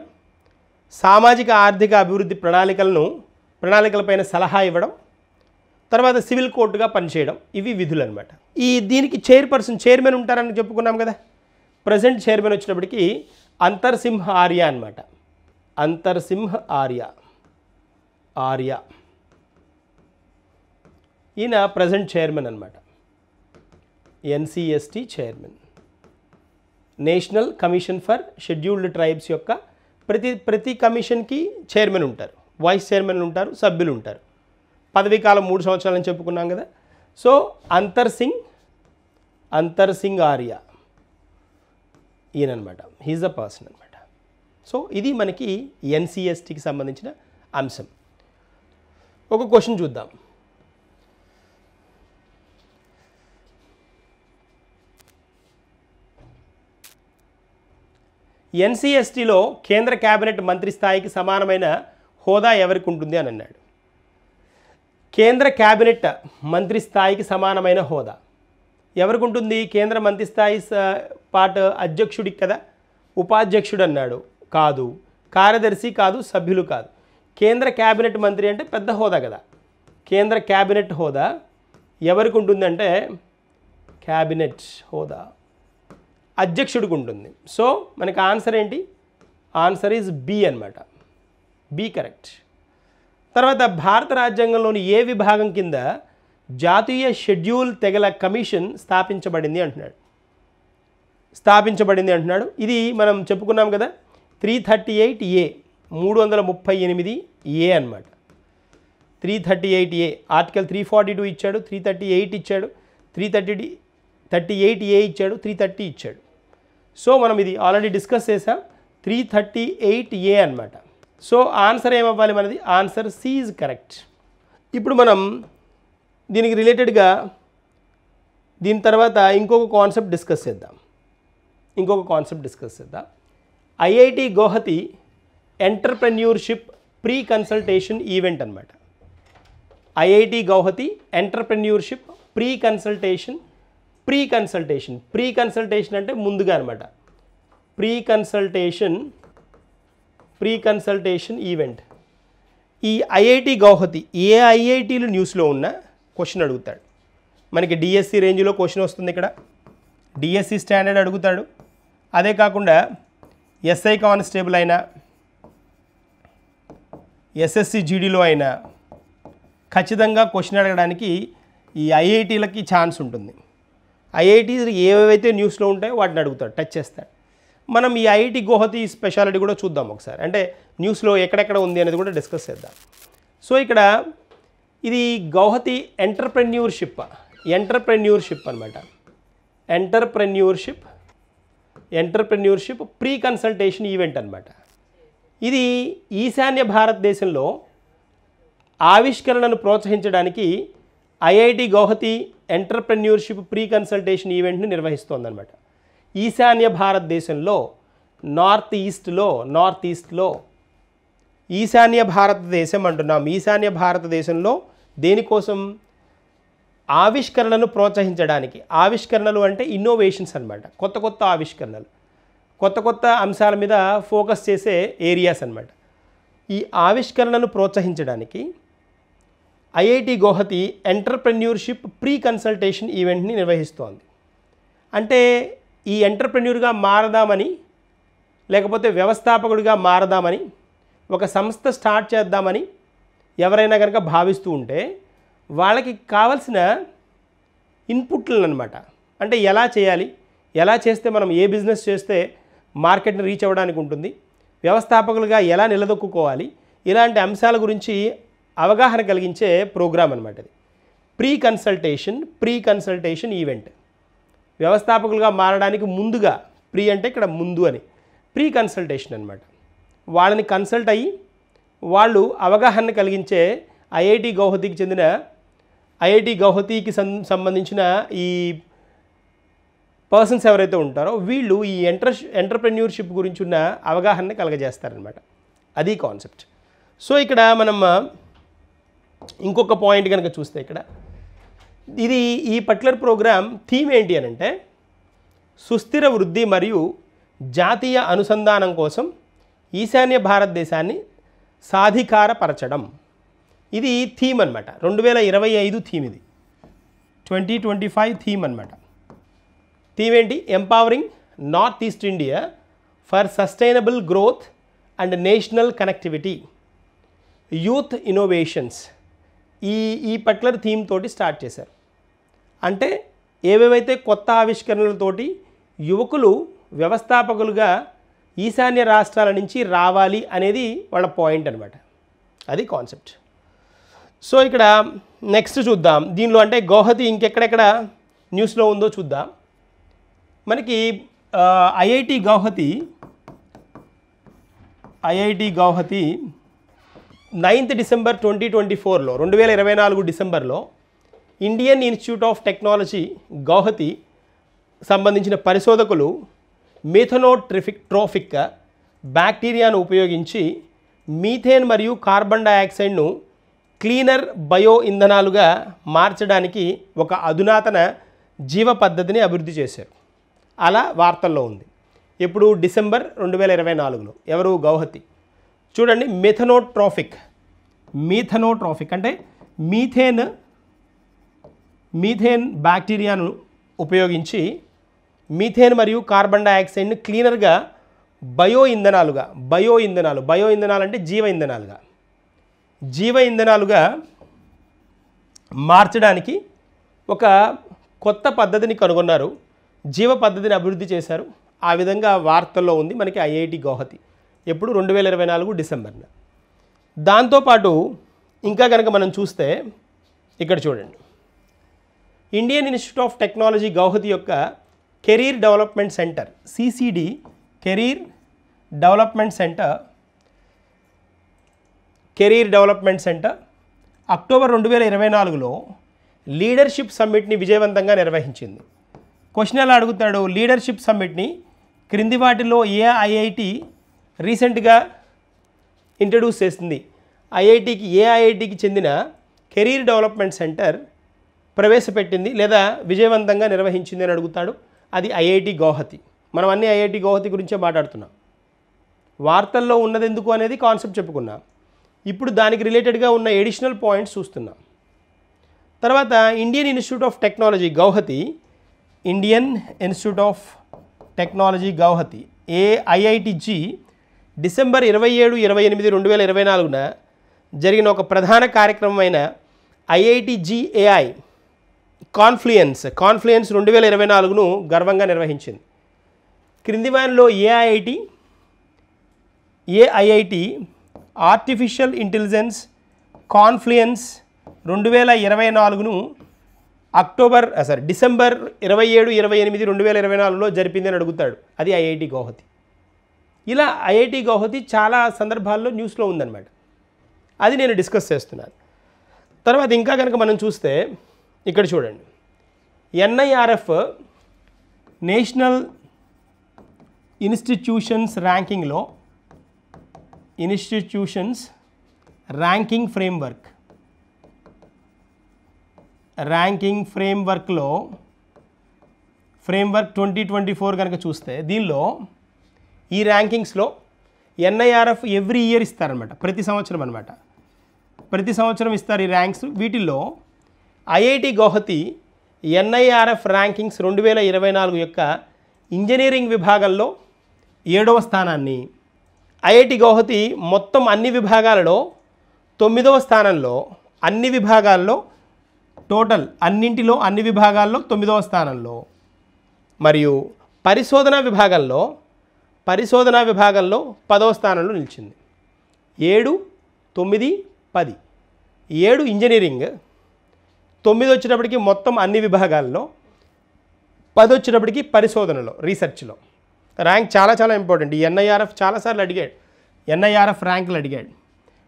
సామాజిక ఆర్థిక అభివృద్ధి ప్రణాళికలపైన సలహా ఇవ్వడం, తర్వాత సివిల్ కోర్టుగా పనిచేయడం, ఇవి విధులు అనమాట. దీనికి చైర్మన్ ఉంటారని చెప్పుకున్నాం కదా. ప్రజెంట్ చైర్మన్ వచ్చినప్పటికీ అంతర్సింహ్ ఆర్య అనమాట. అంతర్సింహ్ ఆర్య ఈయన ప్రజెంట్ చైర్మన్ అనమాట, NCST chairman. National commission for scheduled tribes యొక్క ప్రతి కమిషన్కి చైర్మన్ ఉంటారు, వైస్ చైర్మన్ ఉంటారు, సభ్యులు ఉంటారు. పదవీ కాలం 3 సంవత్సరాలని చెప్పుకున్నాం కదా. So అంతర్సింగ్ Arya ఈయనమాట, he's a person అనమాట. సో ఇది మనకి ఎన్సీఎస్టీకి సంబంధించిన అంశం. ఒక క్వశ్చన్ చూద్దాం. ఎన్సీఎస్టీలో కేంద్ర క్యాబినెట్ మంత్రి స్థాయికి సమానమైన హోదా ఎవరికి ఉంటుంది అని అన్నాడు. కేంద్ర క్యాబినెట్ మంత్రి స్థాయికి సమానమైన హోదా ఎవరికి ఉంటుంది? కేంద్ర మంత్రి స్థాయి అధ్యక్షుడికి కదా. ఉపాధ్యక్షుడు అన్నాడు, కాదు. కార్యదర్శి కాదు, సభ్యులు కాదు. కేంద్ర క్యాబినెట్ మంత్రి అంటే పెద్ద హోదా కదా. కేంద్ర క్యాబినెట్ హోదా ఎవరికి ఉంటుందంటే క్యాబినెట్ హోదా అధ్యక్షుడికి ఉంటుంది. సో మనకి ఆన్సర్ ఏంటి? ఆన్సర్ ఈజ్ బి అనమాట. B correct. తర్వాత భారత రాజ్యాంగంలోని ఏ విభాగం కింద జాతీయ షెడ్యూల్ తెగల కమిషన్ స్థాపించబడింది అంటున్నాడు. ఇది మనం చెప్పుకున్నాం కదా, 338A 338A అనమాట. 338A ఆర్టికల్ 342 ఇచ్చాడు, 338 ఇచ్చాడు, 338A ఇచ్చాడు, 330 ఇచ్చాడు. సో మనం ఇది ఆల్రెడీ డిస్కస్ చేసాం. 338A అనమాట. సో ఆన్సర్ ఏమవ్వాలి మనది? Answer C is correct. ఇప్పుడు మనం దీనికి రిలేటెడ్గా దీని తర్వాత ఇంకొక కాన్సెప్ట్ డిస్కస్ చేద్దాం. IIT Guwahati entrepreneurship pre consultation event అనమాట. IIT Guwahati entrepreneurship pre consultation అంటే ముందుగా అనమాట. Pre consultation event. ఈ ఐఐటి గౌహతి ఏ ఐఐటీలు న్యూస్లో ఉన్న క్వశ్చన్ అడుగుతాడు. మనకి డిఎస్సి రేంజ్లో క్వశ్చన్ వస్తుంది. ఇక్కడ డిఎస్సి స్టాండర్డ్ అడుగుతాడు. అదే కాకుండా ఎస్ఐ కానిస్టేబుల్ అయినా, ఎస్ఎస్సి జీడీలో అయినా ఖచ్చితంగా క్వశ్చన్ అడగడానికి ఈ ఐఐటీలకి ఛాన్స్ ఉంటుంది. ఐఐటీ ఏవైతే న్యూస్లో ఉంటాయో వాటిని అడుగుతాడు, టచ్ చేస్తాడు. మనం ఈ ఐఐటి గౌహతి స్పెషాలిటీ కూడా చూద్దాం ఒకసారి. అంటే న్యూస్లో ఎక్కడెక్కడ ఉంది అనేది కూడా డిస్కస్ చేద్దాం. సో ఇక్కడ ఇది గౌహతి ఎంటర్ప్రెన్యూర్షిప్ అనమాట. ఎంటర్ప్రెన్యూర్షిప్ ప్రీ కన్సల్టేషన్ ఈవెంట్ అనమాట. ఇది ఈశాన్య భారతదేశంలో ఆవిష్కరణను ప్రోత్సహించడానికి IIT Guwahati entrepreneurship pre consultation ఈవెంట్ని నిర్వహిస్తోందన్నమాట. ఈశాన్య భారతదేశంలో నార్త్ ఈస్ట్లో ఈశాన్య భారతదేశం అంటున్నాం. ఈశాన్య భారతదేశంలో దేనికోసం? ఆవిష్కరణను ప్రోత్సహించడానికి. ఆవిష్కరణలు అంటే ఇన్నోవేషన్స్ అనమాట. కొత్త ఆవిష్కరణలు, కొత్త అంశాల మీద ఫోకస్ చేసే ఏరియాస్ అనమాట. ఈ ఆవిష్కరణను ప్రోత్సహించడానికి IIT Guwahati entrepreneurship pre consultation ఈవెంట్ని నిర్వహిస్తోంది. అంటే ఈ ఎంటర్ప్రెన్యూర్గా మారదామని, లేకపోతే వ్యవస్థాపకుడిగా మారదామని, ఒక సంస్థ స్టార్ట్ చేద్దామని ఎవరైనా కనుక భావిస్తూ ఉంటే వాళ్ళకి కావాల్సిన ఇన్పుట్లను అనమాట. అంటే ఎలా చేయాలి, ఎలా చేస్తే మనం ఏ బిజినెస్ చేస్తే మార్కెట్ని రీచ్ అవ్వడానికి ఉంటుంది, వ్యవస్థాపకులుగా ఎలా నిలదొక్కుకోవాలి, ఇలాంటి అంశాల గురించి అవగాహన కలిగించే ప్రోగ్రామ్ అనమాట ఇది. Pre consultation event. వ్యవస్థాపకులుగా మారడానికి ముందుగా, ప్రీ అంటే ఇక్కడ ముందు అని, ప్రీ కన్సల్టేషన్ అనమాట. వాళ్ళని కన్సల్ట్ అయ్యి వాళ్ళు అవగాహన కలిగించే ఐఐటి గౌహతికి సంబంధించిన ఈ పర్సన్స్ ఎవరైతే ఉంటారో వీళ్ళు ఈ ఎంటర్ప్రెన్యూర్షిప్ గురించి ఉన్న అవగాహన కలగజేస్తారనమాట. అది కాన్సెప్ట్. సో ఇక్కడ మనం ఇంకొక పాయింట్ కనుక చూస్తే ఇక్కడ ఈ పర్టికులర్ ప్రోగ్రామ్ థీమ్ ఏంటి అని అంటే సుస్థిర వృద్ధి మరియు జాతీయ అనుసంధానం కోసం ఈశాన్య భారతదేశాన్ని సాధికారపరచడం. ఇది థీమ్ అనమాట. 2025 థీమ్ ఇది. 2025 థీమ్ అనమాట. థీమ్ ఏంటి? Empowering north east India for sustainable growth and national connectivity, youth innovations. ఈ పర్టికులర్ థీమ్ తోటి స్టార్ట్ చేశారు. అంటే ఏవేవైతే కొత్త ఆవిష్కరణలతోటి యువకులు వ్యవస్థాపకులుగా ఈశాన్య రాష్ట్రాల నుంచి రావాలి అనేది వాళ్ళ పాయింట్ అనమాట. అది కాన్సెప్ట్. సో ఇక్కడ నెక్స్ట్ చూద్దాం. దీనిలో అంటే గౌహతి ఇంకెక్కడెక్కడ న్యూస్లో ఉందో చూద్దాం. మనకి ఐఐటి గౌహతి 9th డిసెంబర్ 2024లో 2024 డిసెంబర్లో Indian institute of technology Guwahati సంబంధించిన పరిశోధకులు మీథనోట్రోఫిక్ బ్యాక్టీరియాను ఉపయోగించి మీథేన్ మరియు కార్బన్ డయాక్సైడ్ను క్లీనర్ బయో ఇంధనాలుగా మార్చడానికి ఒక అధునాతన జీవ పద్ధతిని అభివృద్ధి చేశారు. అలా వార్తల్లో ఉంది. ఎప్పుడు? డిసెంబర్ 2024లో. ఎవరు? గౌహతి. చూడండి, మీథనోట్రోఫిక్ అంటే మీథేన్ బ్యాక్టీరియాను ఉపయోగించి మీథేన్ మరియు కార్బన్ డయాక్సైడ్ని క్లీనర్గా బయో ఇంధనాలు అంటే జీవ ఇంధనాలుగా మార్చడానికి ఒక కొత్త పద్ధతిని కనుగొన్నారు. జీవ పద్ధతిని అభివృద్ధి చేశారు. ఆ విధంగా వార్తల్లో ఉంది మనకి ఐఐటి గౌహతి. ఎప్పుడు 2024 డిసెంబర్న. దాంతోపాటు ఇంకా కనుక మనం చూస్తే ఇక్కడ చూడండి, Indian institute of technology Guwahati యొక్క career development centre CCD career development centre October 2024లో లీడర్షిప్ సమ్మిట్ని విజయవంతంగా నిర్వహించింది. క్వశ్చన్ ఎలా అడుగుతాడు, లీడర్షిప్ సమ్మిట్ని క్రింది వాటిలో ఏ ఐఐటి రీసెంట్గా ఇంట్రడ్యూస్ చేసింది? ఐఐటికి చెందిన కెరీర్ డెవలప్మెంట్ సెంటర్ ప్రవేశపెట్టింది లేదా విజయవంతంగా నిర్వహించింది అని అడుగుతాడు. అది ఐఐటి గౌహతి. మనం అన్ని ఐఐటి గౌహతి గురించే మాట్లాడుతున్నాం. వార్తల్లో ఉన్నది ఎందుకు అనేది కాన్సెప్ట్ చెప్పుకున్నాం. ఇప్పుడు దానికి రిలేటెడ్గా ఉన్న ఎడిషనల్ పాయింట్స్ చూస్తున్నాం. తర్వాత Indian institute of technology Guwahati, Indian institute of technology Guwahati AIITG December 27, 28, 2024న జరిగిన ఒక ప్రధాన కార్యక్రమమైన ఐఐటిజిఏఐ కాన్ఫ్లుయెన్స్ 2024ను గర్వంగా నిర్వహించింది. క్రింది వారిలో ఏఐఐటి ఆర్టిఫిషియల్ ఇంటెలిజెన్స్ కాన్ఫ్లుయెన్స్ 2024ను డిసెంబర్ 27, 28, 2024లో జరిపింది అని అడుగుతాడు. అది ఐఐటి గౌహతి. ఇలా ఐఐటి గౌహతి చాలా సందర్భాల్లో న్యూస్లో ఉందన్నమాట. అది నేను డిస్కస్ చేస్తున్నాను. తర్వాత ఇంకా కనుక మనం చూస్తే ఇక్కడ చూడండి, ఎన్ఐఆర్ఎఫ్ నేషనల్ ఇన్స్టిట్యూషన్స్ ర్యాంకింగ్ ఫ్రేమ్వర్క్లో ఫ్రేమ్వర్క్ 2024 కనుక చూస్తే దీనిలో ఈ ర్యాంకింగ్స్లో ఎన్ఐఆర్ఎఫ్ ఎవ్రీ ఇయర్ ఇస్తారనమాట, ప్రతి సంవత్సరం ఇస్తారు ఈ ర్యాంక్స్. వీటిల్లో ఐఐటి గౌహతి ఎన్ఐఆర్ఎఫ్ ర్యాంకింగ్స్ 2024 యొక్క ఇంజనీరింగ్ విభాగంలో 7వ స్థానాన్ని, ఐఐటి గౌహతి మొత్తం అన్ని విభాగాలలో 9వ స్థానంలో, అన్ని విభాగాల్లో టోటల్ అన్ని విభాగాల్లో 9వ స్థానంలో, మరియు పరిశోధన విభాగంలో 10వ స్థానంలో నిలిచింది. 7, 9, 10. 7 ఇంజనీరింగ్, 9 వచ్చేటప్పటికి మొత్తం అన్ని విభాగాల్లో, 10 వచ్చేటప్పటికి పరిశోధనలో, రీసెర్చ్లో. ర్యాంక్ చాలా ఇంపార్టెంట్. ఈ ఎన్ఐఆర్ఎఫ్ చాలాసార్లు అడిగాడు, ఎన్ఐఆర్ఎఫ్ ర్యాంకులు అడిగాడు.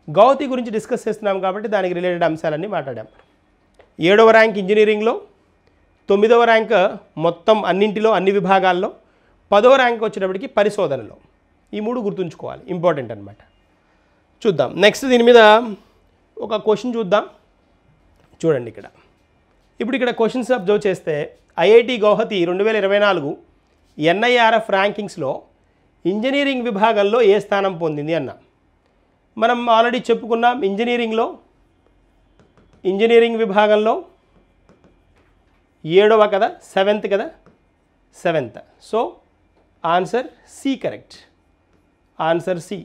గౌహతి గురించి డిస్కస్ చేస్తున్నాం కాబట్టి దానికి రిలేటెడ్ అంశాలన్నీ మాట్లాడాం. 7వ ర్యాంక్ ఇంజనీరింగ్లో, 9వ ర్యాంక్ మొత్తం అన్ని విభాగాల్లో, 10వ ర్యాంక్ వచ్చేటప్పటికి పరిశోధనలో. ఈ 3 గుర్తుంచుకోవాలి, ఇంపార్టెంట్ అనమాట. చూద్దాం నెక్స్ట్ దీని మీద ఒక క్వశ్చన్ చూద్దాం. చూడండి ఇక్కడ క్వశ్చన్స్ అబ్జర్వ్ చేస్తే ఐఐటి గౌహతి 2024 ఎన్ఐఆర్ఎఫ్ ర్యాంకింగ్స్లో ఇంజనీరింగ్ విభాగంలో ఏ స్థానం పొందింది అన్న. మనం ఆల్రెడీ చెప్పుకున్నాం, ఇంజనీరింగ్ విభాగంలో 7వ కదా, 7th కదా, 7th. So answer C correct, answer C.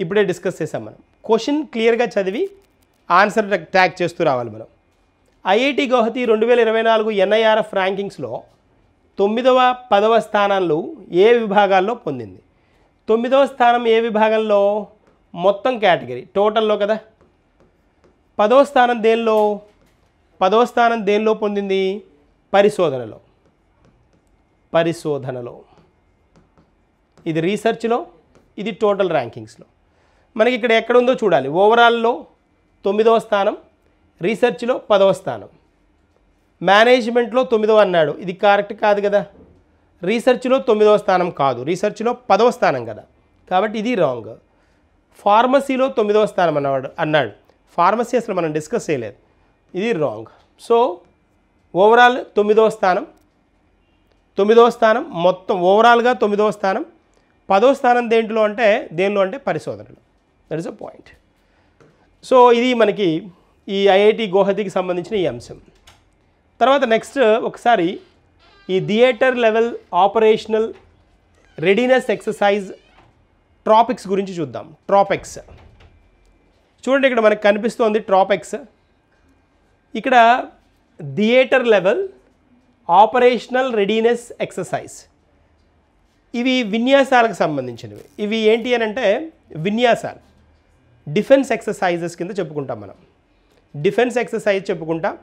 ఇప్పుడే డిస్కస్ చేసాం మనం. క్వశ్చన్ క్లియర్గా చదివి ఆన్సర్ ట్యాగ్ చేస్తూ రావాలి మనం. ఐఐటి గౌహతి 2024 ఎన్ఐఆర్ఎఫ్ ర్యాంకింగ్స్లో 9వ, 10వ స్థానాలు ఏ విభాగాల్లో పొందింది? 9వ స్థానం ఏ విభాగంలో? మొత్తం కేటగిరీ టోటల్లో కదా. 10వ స్థానం దేనిలో పొందింది? పరిశోధనలో. ఇది రీసెర్చ్లో, ఇది టోటల్ ర్యాంకింగ్స్లో. మనకి ఇక్కడ ఎక్కడ ఉందో చూడాలి. ఓవరాల్లో 9వ స్థానం, రీసెర్చ్లో 10వ స్థానం, మేనేజ్మెంట్లో 9వ అన్నాడు, ఇది కరెక్ట్ కాదు కదా. రీసెర్చ్లో 9వ స్థానం కాదు, రీసెర్చ్లో 10వ స్థానం కదా, కాబట్టి ఇది రాంగ్. ఫార్మసీలో 9వ స్థానం అన్నాడు, ఫార్మసీ అసలు మనం డిస్కస్ చేయలేదు, ఇది రాంగ్. సో ఓవరాల్ 9వ స్థానం మొత్తం ఓవరాల్గా 9వ స్థానం. 10వ స్థానం దేంట్లో అంటే పరిశోధనలో. That is a point. So ఇది మనకి ఈ ఐఐటి గౌహతికి సంబంధించిన ఈ అంశం. తర్వాత నెక్స్ట్ ఒకసారి ఈ theatre level operational readiness exercise tropics గురించి చూద్దాం. ట్రాపెక్స్ చూడండి, ఇక్కడ మనకు కనిపిస్తోంది ట్రాపెక్స్. ఇక్కడ theatre level operational readiness exercise. ఇవి విన్యాసాలకు సంబంధించినవి. ఇవి ఏంటి అని అంటే విన్యాసాలు, డిఫెన్స్ ఎక్సర్సైజెస్ కింద చెప్పుకుంటాం మనం. డిఫెన్స్ ఎక్సర్సైజ్ చెప్పుకుంటాం.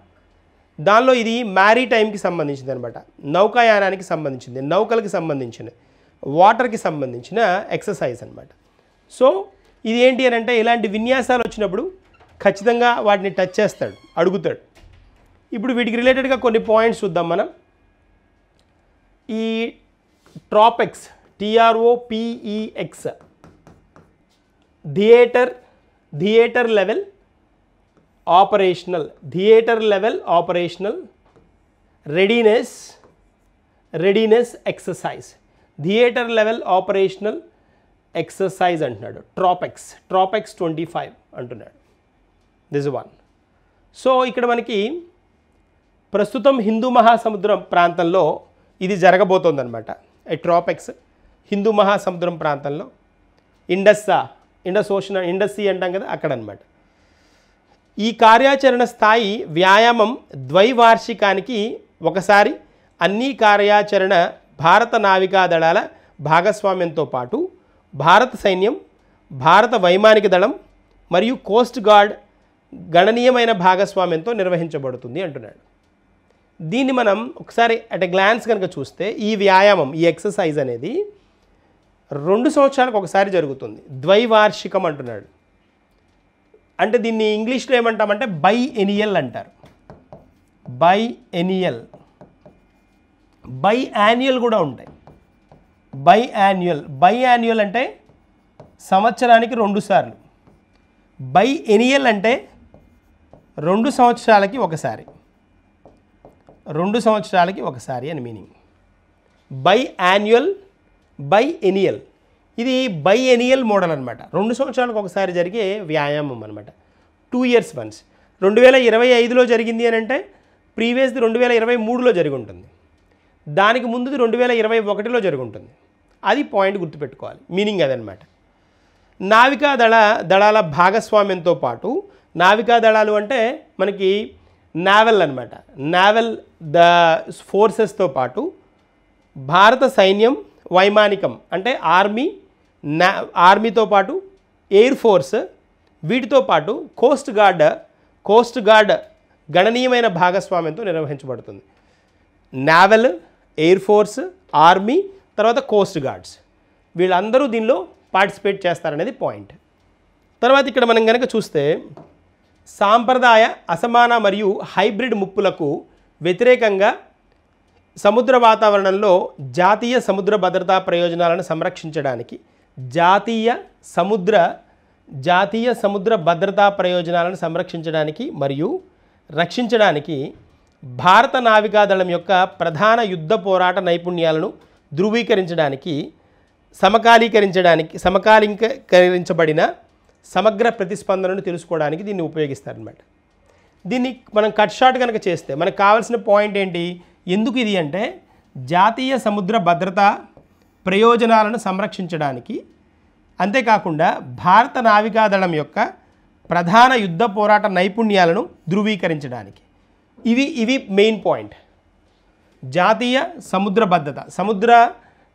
దానిలో ఇది మ్యారీటైమ్కి సంబంధించింది అనమాట, నౌకాయానానికి సంబంధించింది, నౌకలకి సంబంధించిన, వాటర్కి సంబంధించిన ఎక్సర్సైజ్ అనమాట. సో ఇది ఏంటి అని అంటే ఇలాంటి విన్యాసాలు వచ్చినప్పుడు ఖచ్చితంగా వాటిని టచ్ చేస్తాడు, అడుగుతాడు. ఇప్పుడు వీటికి రిలేటెడ్గా కొన్ని పాయింట్స్ చూద్దాం మనం. ఈ ట్రాపెక్స్, TROPEX, theatre level operational, readiness exercise, theatre level operational exercise అంటున్నాడు. ట్రాపెక్స్ 25 అంటున్నాడు. This one. సో ఇక్కడ మనకి ప్రస్తుతం హిందూ మహాసముద్రం ప్రాంతంలో ఇది జరగబోతోందనమాట. ఈ ట్రాపెక్స్ హిందూ మహాసముద్రం ప్రాంతంలో ఇండస్ ఓషన్, ఇండస్ సీ అంటాం కదా, అక్కడ అనమాట. ఈ కార్యాచరణ స్థాయి వ్యాయామం ద్వైవార్షికానికి ఒకసారి అన్ని కార్యాచరణ భారత నావికాదళాల భాగస్వామ్యంతో పాటు భారత సైన్యం, భారత వైమానిక దళం మరియు కోస్ట్ గార్డ్ గణనీయమైన భాగస్వామ్యంతో నిర్వహించబడుతుంది అంటున్నాడు. దీన్ని మనం ఒకసారి అట్ ఎ గ్లాన్స్ కనుక చూస్తే ఈ వ్యాయామం, ఈ ఎక్సర్సైజ్ అనేది 2 సంవత్సరాలకు ఒకసారి జరుగుతుంది. ద్వైవార్షికం అంటున్నాడు. అంటే దీన్ని ఇంగ్లీష్లో ఏమంటామంటే బైఎనియల్ అంటారు. బైఎనియల్ కూడా ఉంటాయి. బైయాన్యువల్ అంటే సంవత్సరానికి 2 సార్లు. బైఎనియల్ అంటే 2 సంవత్సరాలకి ఒకసారి, 2 సంవత్సరాలకి ఒకసారి అని మీనింగ్. బైఎనియల్ ఇది బైఎనియల్ మోడల్ అనమాట. 2 సంవత్సరాలకు ఒకసారి జరిగే వ్యాయామం అనమాట. 2 years వన్స్. 2025లో జరిగింది అని అంటే ప్రీవియస్ది 2023లో జరిగి ఉంటుంది. దానికి ముందుది 2021లో జరిగి ఉంటుంది. అది పాయింట్ గుర్తుపెట్టుకోవాలి, మీనింగ్ అదనమాట. నావికా దళాల భాగస్వామ్యంతో పాటు, నావికా దళాలు అంటే మనకి నావల్ అనమాట, నావల్ ఫోర్సెస్తో పాటు భారత సైన్యం, వైమానికం అంటే ఆర్మీతో పాటు ఎయిర్ ఫోర్స్, వీటితో పాటు కోస్ట్ గార్డ్ గణనీయమైన భాగస్వామ్యంతో నిర్వహించబడుతుంది. నావల్, ఎయిర్ ఫోర్స్, ఆర్మీ, తర్వాత కోస్ట్ గార్డ్స్, వీళ్ళందరూ దీనిలో పార్టిసిపేట్ చేస్తారనేది పాయింట్. తర్వాత ఇక్కడ మనం కనుక చూస్తే సాంప్రదాయ, అసమాన మరియు హైబ్రిడ్ ముప్పులకు వ్యతిరేకంగా సముద్ర వాతావరణంలో జాతీయ సముద్ర భద్రతా ప్రయోజనాలను సంరక్షించడానికి, జాతీయ సముద్ర భద్రతా ప్రయోజనాలను సంరక్షించడానికి మరియు రక్షించడానికి భారత నావికాదళం యొక్క ప్రధాన యుద్ధ పోరాట నైపుణ్యాలను ధృవీకరించడానికి, సమకాలీకరించబడిన సమగ్ర ప్రతిస్పందనను తెలుసుకోవడానికి దీన్ని ఉపయోగిస్తారనమాట. దీన్ని మనం కట్ షార్ట్ కనుక చేస్తే మనకు కావాల్సిన పాయింట్ ఏంటి, ఎందుకు ఇది అంటే జాతీయ సముద్ర భద్రతా ప్రయోజనాలను సంరక్షించడానికి, అంతేకాకుండా భారత నావికాదళం యొక్క ప్రధాన యుద్ధ పోరాట నైపుణ్యాలను ధృవీకరించడానికి. ఇవి మెయిన్ పాయింట్. జాతీయ సముద్ర భద్రత,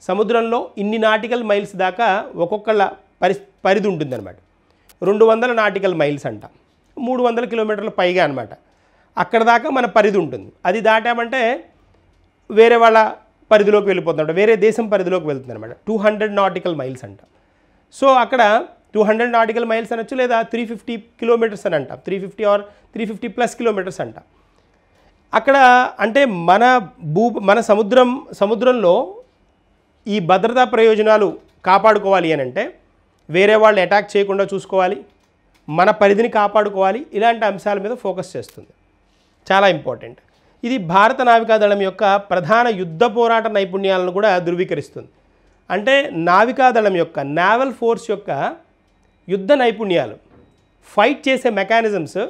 సముద్రంలో ఇన్ని నాటికల్ మైల్స్ దాకా ఒక్కొక్కళ్ళ పరిధి ఉంటుందన్నమాట. 200 నాటికల్ మైల్స్ అంట, 300 కిలోమీటర్ల పైగా అనమాట. అక్కడ దాకా మన పరిధి ఉంటుంది. అది దాటామంటే వేరే వాళ్ళ పరిధిలోకి వెళ్ళిపోతుందన్నమాట, వేరే దేశం పరిధిలోకి వెళ్తుంది అనమాట. 200 నాటికల్ మైల్స్ అంట. సో అక్కడ 200 నాటికల్ మైల్స్ అనొచ్చు, లేదా 350 కిలోమీటర్స్ అని అంటాం, 350 ఆర్ 350+ కిలోమీటర్స్ అంట. అక్కడ అంటే మన సముద్రంలో ఈ భద్రతా ప్రయోజనాలు కాపాడుకోవాలి అని అంటే వేరే వాళ్ళు అటాక్ చేయకుండా చూసుకోవాలి, మన పరిధిని కాపాడుకోవాలి, ఇలాంటి అంశాల మీద ఫోకస్ చేస్తుంది. చాలా ఇంపార్టెంట్. ఇది భారత నావికాదళం యొక్క ప్రధాన యుద్ధ పోరాట నైపుణ్యాలను కూడా ధృవీకరిస్తుంది. అంటే నావికాదళం యొక్క, నావల్ ఫోర్స్ యొక్క యుద్ధ నైపుణ్యాలు, ఫైట్ చేసే మెకానిజమ్స్,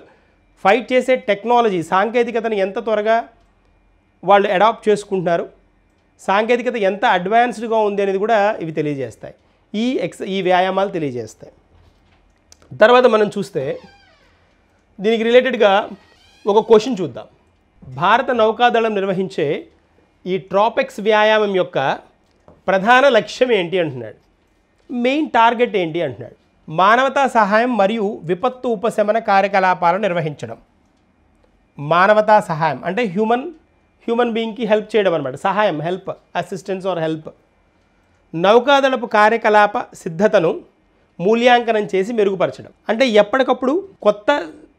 ఫైట్ చేసే టెక్నాలజీ, సాంకేతికతను ఎంత త్వరగా వాళ్ళు అడాప్ట్ చేసుకుంటున్నారు, సాంకేతికత ఎంత అడ్వాన్స్డ్గా ఉంది అనేది కూడా ఇవి తెలియజేస్తాయి. ఈ వ్యాయామాలు తెలియజేస్తాయి. తర్వాత మనం చూస్తే దీనికి రిలేటెడ్గా ఒక క్వశ్చన్ చూద్దాం. భారత నౌకాదళం నిర్వహించే ఈ ట్రాపెక్స్ వ్యాయామం యొక్క ప్రధాన లక్ష్యం ఏంటి అంటున్నాడు, మెయిన్ టార్గెట్ ఏంటి అంటున్నాడు. మానవతా సహాయం మరియు విపత్తు ఉపశమన కార్యకలాపాలను నిర్వహించడం. మానవతా సహాయం అంటే హ్యూమన్ బీయింగ్కి హెల్ప్ చేయడం అనమాట. సహాయం, హెల్ప్, అసిస్టెన్స్ ఆర్ హెల్ప్. నౌకాదళపు కార్యకలాప సిద్ధతను మూల్యాంకనం చేసి మెరుగుపరచడం అంటే ఎప్పటికప్పుడు కొత్త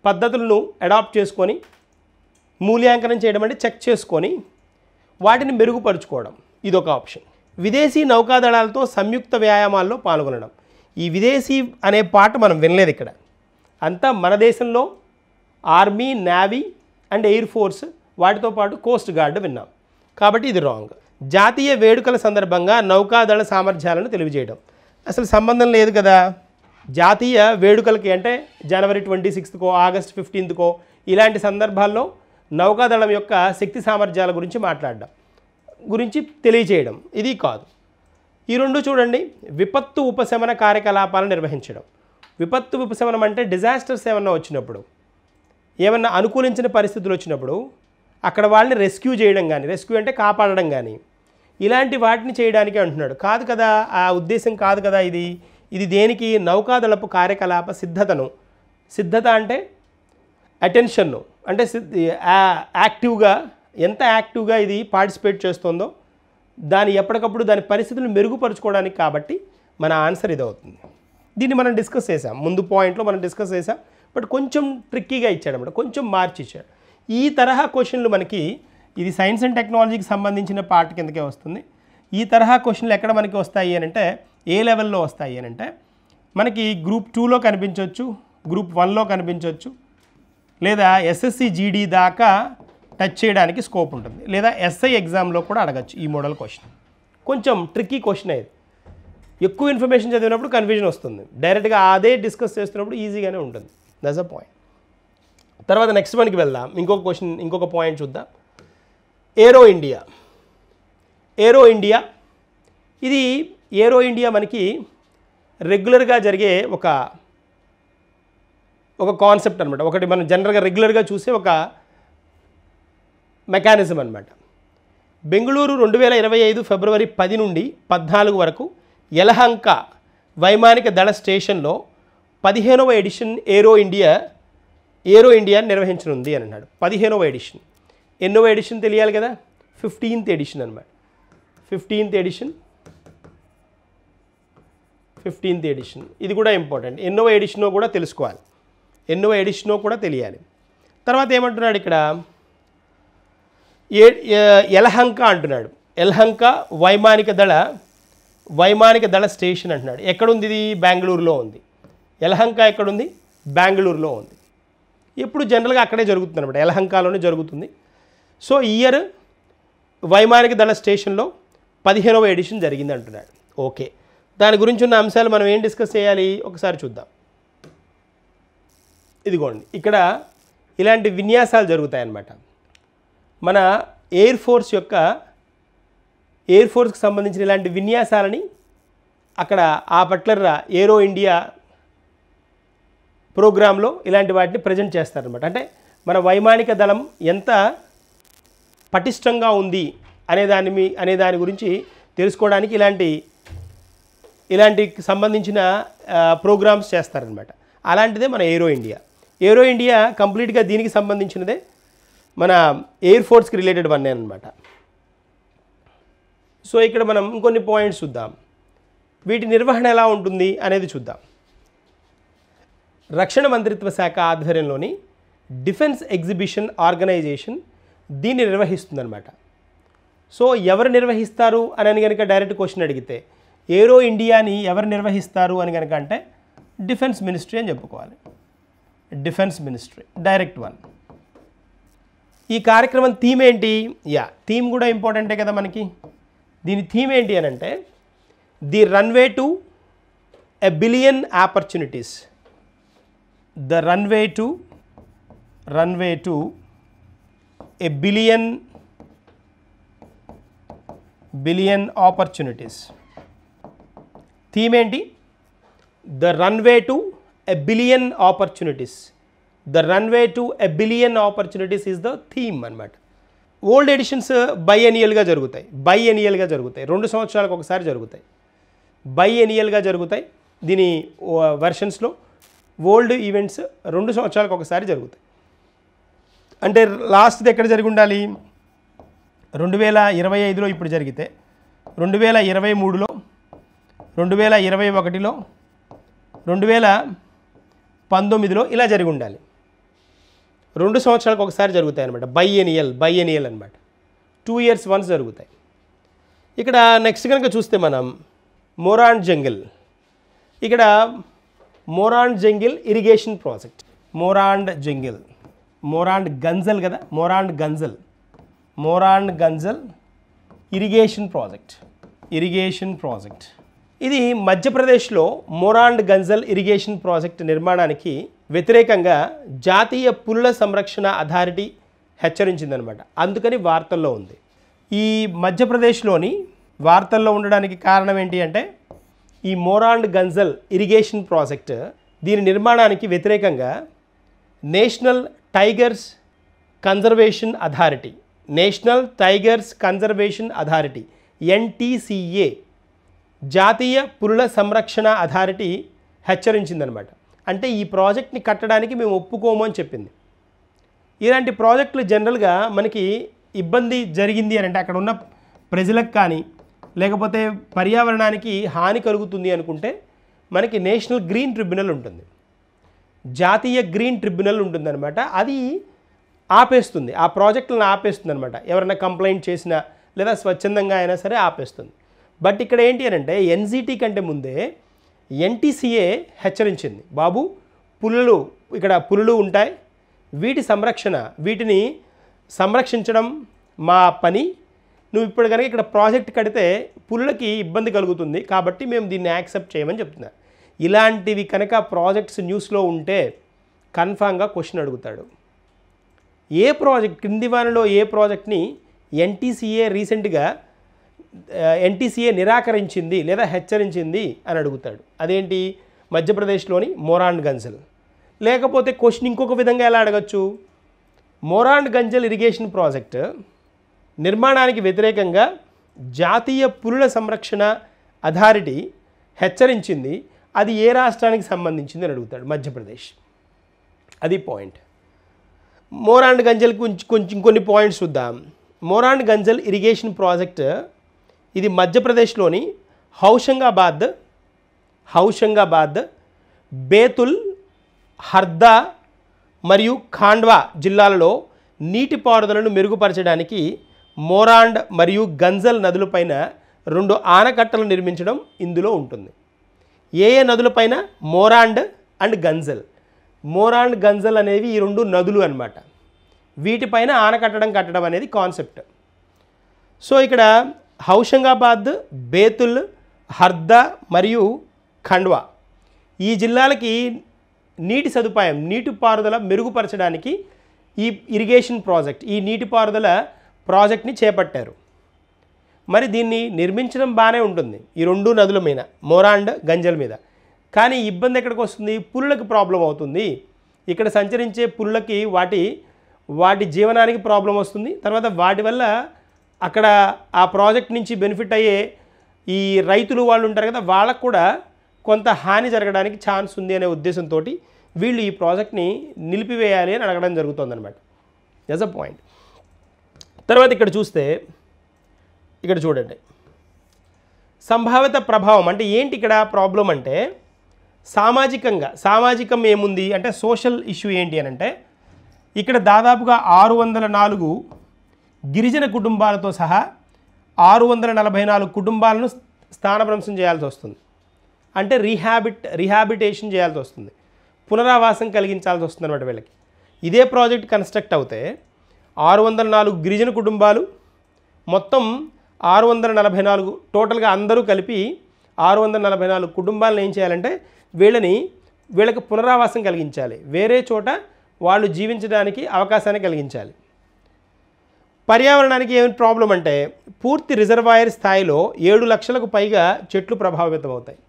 పద్ధతులను అడాప్ట్ చేసుకొని మూల్యాంకనం చేయడం అంటే చెక్ చేసుకొని వాటిని మెరుగుపరుచుకోవడం, ఇదొక ఆప్షన్. విదేశీ నౌకాదళాలతో సంయుక్త వ్యాయామాల్లో పాల్గొనడం. ఈ విదేశీ అనే పాట మనం వినలేదు ఇక్కడ, అంతా మన దేశంలో army, navy and air force, వాటితో పాటు కోస్ట్ గార్డ్ విన్నాం, కాబట్టి ఇది రాంగ్. జాతీయ వేడుకల సందర్భంగా నౌకాదళ సామర్థ్యాలను తెలియజేయడం, అసలు సంబంధం లేదు కదా. జాతీయ వేడుకలకి అంటే జనవరి 26థ్కో ఆగస్ట్ 15థ్కో ఇలాంటి సందర్భాల్లో నౌకాదళం యొక్క శక్తి సామర్థ్యాల గురించి మాట్లాడడం, గురించి తెలియచేయడం, ఇది కాదు. ఈ రెండు చూడండి, విపత్తు ఉపశమన కార్యకలాపాలను నిర్వహించడం. విపత్తు ఉపశమనం అంటే డిజాస్టర్స్ ఏమన్నా వచ్చినప్పుడు, ఏమన్నా అనుకూలించిన పరిస్థితులు వచ్చినప్పుడు అక్కడ వాళ్ళని రెస్క్యూ చేయడం కానీ, రెస్క్యూ అంటే కాపాడడం కానీ, ఇలాంటి వాటిని చేయడానికి అంటున్నాడు. కాదు కదా, ఆ ఉద్దేశం కాదు కదా. ఇది దేనికి, నౌకాదళపు కార్యకలాప సిద్ధతను, సిద్ధత అంటే అటెన్షన్ను, అంటే యాక్టివ్గా, ఎంత యాక్టివ్గా ఇది పార్టిసిపేట్ చేస్తుందో దాని ఎప్పటికప్పుడు దాని పరిస్థితులను మెరుగుపరుచుకోవడానికి, కాబట్టి మన ఆన్సర్ ఇది అవుతుంది. దీన్ని మనం డిస్కస్ చేసాం, ముందు పాయింట్లో మనం డిస్కస్ చేసాం, బట్ కొంచెం ట్రిక్కీగా ఇచ్చాడన్నమాట, కొంచెం మార్చి ఇచ్చాడు. ఈ తరహా క్వశ్చన్లు మనకి, ఇది సైన్స్ అండ్ టెక్నాలజీకి సంబంధించిన పార్ట్ కిందకే వస్తుంది. ఈ తరహా క్వశ్చన్లు ఎక్కడ మనకి వస్తాయి అని అంటే, ఏ లెవెల్లో వస్తాయి అని అంటే మనకి గ్రూప్ 2లో కనిపించవచ్చు, గ్రూప్ 1లో కనిపించవచ్చు, లేదా ఎస్ఎస్సి జీడీ దాకా టచ్ చేయడానికి స్కోప్ ఉంటుంది, లేదా ఎస్ఐ ఎగ్జామ్లో కూడా అడగచ్చు ఈ మోడల్ క్వశ్చన్. కొంచెం ట్రిక్కీ క్వశ్చన్ ఇది, ఎక్కువ ఇన్ఫర్మేషన్ చదివినప్పుడు కన్ఫ్యూజన్ వస్తుంది, డైరెక్ట్గా అదే డిస్కస్ చేస్తున్నప్పుడు ఈజీగానే ఉంటుంది. That's a point. తర్వాత నెక్స్ట్ మనకి వెళ్దాం, ఇంకొక క్వశ్చన్, ఇంకొక పాయింట్ చూద్దాం. ఏరో ఇండియా. ఏరో ఇండియా, ఇది ఏరో ఇండియా మనకి రెగ్యులర్గా జరిగే ఒక కాన్సెప్ట్ అనమాట, ఒకటి మనం జనరల్గా రెగ్యులర్గా చూసే ఒక మెకానిజం అనమాట. బెంగళూరు 2025 ఫిబ్రవరి 10 నుండి 14 వరకు యలహంక వైమానిక దళ స్టేషన్లో 15వ ఎడిషన్ ఏరో ఇండియా నిర్వహించనుంది అని అన్నాడు. 15వ ఎడిషన్, ఎన్నో ఎడిషన్ తెలియాలి కదా, 15th ఎడిషన్ అనమాట. 15th ఎడిషన్ ఇది కూడా ఇంపార్టెంట్. ఎన్నో ఎడిషనో కూడా తెలుసుకోవాలి, ఎన్నో ఎడిషనో కూడా తెలియాలి. తర్వాత ఏమంటున్నాడు ఇక్కడ, యలహంక అంటున్నాడు. యలహంక వైమానిక దళ స్టేషన్ అంటున్నాడు. ఎక్కడుంది ఇది? బెంగళూరులో ఉంది. యలహంక ఎక్కడుంది? బెంగళూరులో ఉంది. ఎప్పుడు జనరల్గా అక్కడే జరుగుతుంది అనమాట, యలహంకలోనే జరుగుతుంది. సో ఇయర్ వైమానిక దళ స్టేషన్లో 15వ ఎడిషన్ జరిగింది అంటున్నాడు. ఓకే, దాని గురించి ఉన్న అంశాలు మనం ఏం డిస్కస్ చేయాలి ఒకసారి చూద్దాం. ఇదిగోండి, ఇక్కడ ఇలాంటి విన్యాసాలు జరుగుతాయన్నమాట. మన ఎయిర్ ఫోర్స్కి సంబంధించిన ఇలాంటి విన్యాసాలని అక్కడ ఆ పర్టికులర్ ఏరో ఇండియా ప్రోగ్రాంలో ఇలాంటి వాటిని ప్రజెంట్ చేస్తారనమాట. అంటే మన వైమానిక దళం ఎంత పటిష్టంగా ఉంది అనే దాని గురించి తెలుసుకోవడానికి ఇలాంటి సంబంధించిన ప్రోగ్రామ్స్ చేస్తారనమాట. అలాంటిదే మన ఏరో ఇండియా కంప్లీట్గా దీనికి సంబంధించినదే, మన ఎయిర్ ఫోర్స్కి రిలేటెడ్ వన్ అనమాట. సో ఇక్కడ మనం ఇంకొన్ని పాయింట్స్ చూద్దాం, వీటి నిర్వహణ ఎలా ఉంటుంది అనేది చూద్దాం. రక్షణ మంత్రిత్వ శాఖ ఆధ్వర్యంలోని డిఫెన్స్ ఎగ్జిబిషన్ ఆర్గనైజేషన్ దీన్ని నిర్వహిస్తుందన్నమాట. సో ఎవరు నిర్వహిస్తారు అని కనుక డైరెక్ట్ క్వశ్చన్ అడిగితే, ఏరో ఇండియాని ఎవరు నిర్వహిస్తారు అని కనుక అంటే డిఫెన్స్ మినిస్ట్రీ అని చెప్పుకోవాలి. Defence ministry direct one. ఈ కార్యక్రమం థీమ్ ఏంటి? థీమ్ కూడా ఇంపార్టెంటే కదా మనకి. దీని థీమ్ ఏంటి అని అంటే, the runway to a billion opportunities. The runway to a billion opportunities. Theme ఏంటి? The runway to a billion opportunities. The runway to a billion opportunities is the theme అనమాట. ఓల్డ్ ఎడిషన్స్ బైఎనియల్గా జరుగుతాయి, 2 సంవత్సరాలకు ఒకసారి జరుగుతాయి, బైఎనియల్గా జరుగుతాయి. దీని వెర్షన్స్లో ఓల్డ్ ఈవెంట్స్ 2 సంవత్సరాలకు ఒకసారి జరుగుతాయి. అంటే లాస్ట్ది ఎక్కడ జరిగి ఉండాలి? 2025లో ఇప్పుడు జరిగితే 2023లో, 2021లో, 2019లో ఇలా జరిగి ఉండాలి. 2 సంవత్సరాలకు ఒకసారి జరుగుతాయి అనమాట. బైఎనియల్ అనమాట. 2 years వన్స్ జరుగుతాయి. ఇక్కడ నెక్స్ట్ కనుక చూస్తే మనం మొరాండ్ జంగిల్, ఇక్కడ మొరాండ్ జంగిల్ ఇరిగేషన్ ప్రాజెక్ట్, మొరాండ్ గంజల్ కదా, మొరాండ్ గంజల్ ఇరిగేషన్ ప్రాజెక్ట్. ఇది మధ్యప్రదేశ్లో మొరాండ్ గంజల్ ఇరిగేషన్ ప్రాజెక్ట్ నిర్మాణానికి వ్యతిరేకంగా జాతీయ పులుల సంరక్షణ అథారిటీ హెచ్చరించిందనమాట. అందుకని వార్తల్లో ఉంది. ఈ మధ్యప్రదేశ్లోని వార్తల్లో ఉండడానికి కారణం ఏంటి అంటే ఈ మొరాండ్ గంజల్ ఇరిగేషన్ ప్రాజెక్ట్ దీని నిర్మాణానికి వ్యతిరేకంగా national tigers conservation authority NTCA జాతీయ పులుల సంరక్షణ అథారిటీ హెచ్చరించిందనమాట. అంటే ఈ ప్రాజెక్ట్ని కట్టడానికి మేము ఒప్పుకోము అని చెప్పింది. ఇలాంటి ప్రాజెక్టులు జనరల్గా మనకి ఇబ్బంది జరిగింది అని అంటే అక్కడ ఉన్న ప్రజలకు కానీ లేకపోతే పర్యావరణానికి హాని కలుగుతుంది అనుకుంటే మనకి నేషనల్ గ్రీన్ ట్రిబ్యునల్ ఉంటుంది, జాతీయ గ్రీన్ ట్రిబ్యునల్ ఉంటుందన్నమాట. అది ఆపేస్తుంది, ఆ ప్రాజెక్టులను ఆపేస్తుంది అనమాట. ఎవరైనా కంప్లైంట్ చేసినా లేదా స్వచ్ఛందంగా అయినా సరే ఆపేస్తుంది. బట్ ఇక్కడ ఏంటి అని అంటే NGT కంటే ముందే NTCA హెచ్చరించింది, బాబు ఇక్కడ పులులు ఉంటాయి, వీటిని సంరక్షించడం మా పని, నువ్వు ఇప్పుడు కనుక ఇక్కడ ప్రాజెక్ట్ కడితే పులులకి ఇబ్బంది కలుగుతుంది కాబట్టి మేము దీన్ని యాక్సెప్ట్ చేయమని చెప్తున్నారు. ఇలాంటివి కనుక ప్రాజెక్ట్స్ న్యూస్లో ఉంటే కన్ఫామ్గా క్వశ్చన్ అడుగుతాడు. ఏ ప్రాజెక్ట్ కింది వారిలో ఏ ప్రాజెక్ట్ని NTCA నిరాకరించింది లేదా హెచ్చరించింది అని అడుగుతాడు. అదేంటి? మధ్యప్రదేశ్లోని మొరాండ్ గంజల్. లేకపోతే క్వశ్చన్ ఇంకొక విధంగా ఎలా అడగచ్చు? మొరాండ్ గంజల్ ఇరిగేషన్ ప్రాజెక్ట్ నిర్మాణానికి వ్యతిరేకంగా జాతీయ పులుల సంరక్షణ అథారిటీ హెచ్చరించింది, అది ఏ రాష్ట్రానికి సంబంధించింది అని అడుగుతాడు. మధ్యప్రదేశ్. అది పాయింట్. మొరాండ్ గంజల్ కొంచెం కొన్ని పాయింట్స్ చూద్దాం. మొరాండ్ గంజల్ ఇరిగేషన్ ప్రాజెక్ట్ ఇది మధ్యప్రదేశ్లోని హౌషంగాబాద్, బేతుల్, హర్దా మరియు ఖాండ్వా జిల్లాలలో నీటిపారుదలను మెరుగుపరచడానికి మొరాండ్ మరియు గంజల్ నదులపైన 2 ఆనకట్టలు నిర్మించడం ఇందులో ఉంటుంది. ఏ నదులపైన? మొరాండ్ అండ్ గంజల్ అనేవి ఈ 2 నదులు అన్నమాట. వీటిపైన కట్టడం అనేది కాన్సెప్ట్. సో ఇక్కడ హౌషంగాబాద్, బేతుల్, హర్దా మరియు ఖండ్వా ఈ జిల్లాలకి నీటిపారుదల మెరుగుపరచడానికి ఈ ఇరిగేషన్ ప్రాజెక్ట్, ఈ నీటిపారుదల ప్రాజెక్ట్ని చేపట్టారు. మరి దీన్ని నిర్మించడం బాగానే ఉంటుంది ఈ 2 నదుల మీద, మొరాండ్ గంజల్ మీద. కానీ ఇబ్బంది ఎక్కడికి వస్తుంది? పులులకు ప్రాబ్లం అవుతుంది. ఇక్కడ సంచరించే పులులకి వాటి జీవనానికి ప్రాబ్లం వస్తుంది. తర్వాత వాటి వల్ల అక్కడ ఆ ప్రాజెక్ట్ నుంచి బెనిఫిట్ అయ్యే ఈ రైతులు వాళ్ళు ఉంటారు కదా, వాళ్ళకు కూడా కొంత హాని జరగడానికి ఛాన్స్ ఉంది అనే ఉద్దేశంతో వీళ్ళు ఈ ప్రాజెక్ట్ని నిలిపివేయాలి అని అడగడం జరుగుతుందన్నమాట. As a point. తర్వాత ఇక్కడ చూడండి, సంభావిత ప్రభావం అంటే ఏంటి ఇక్కడ ప్రాబ్లం అంటే సామాజికం ఏముంది అంటే సోషల్ ఇష్యూ ఏంటి అని అంటే ఇక్కడ దాదాపుగా 604 గిరిజన కుటుంబాలతో సహా 644 కుటుంబాలను స్థానభ్రంశం చేయాల్సి వస్తుంది. అంటే రీహాబిటేషన్ చేయాల్సి వస్తుంది, పునరావాసం కలిగించాల్సి వస్తుంది అన్నమాట వీళ్ళకి. ఇదే ప్రాజెక్ట్ కన్స్ట్రక్ట్ అవుతే 604 గిరిజన కుటుంబాలు, మొత్తం 644, టోటల్గా అందరూ కలిపి 644 కుటుంబాలను ఏం చేయాలంటే వీళ్ళకి పునరావాసం కలిగించాలి, వేరే చోట వాళ్ళు జీవించడానికి అవకాశాన్ని కలిగించాలి. పర్యావరణానికి ఏమి ప్రాబ్లం అంటే పూర్తి రిజర్వాయర్ స్థాయిలో 7 లక్షలకు పైగా చెట్లు ప్రభావితం అవుతాయి.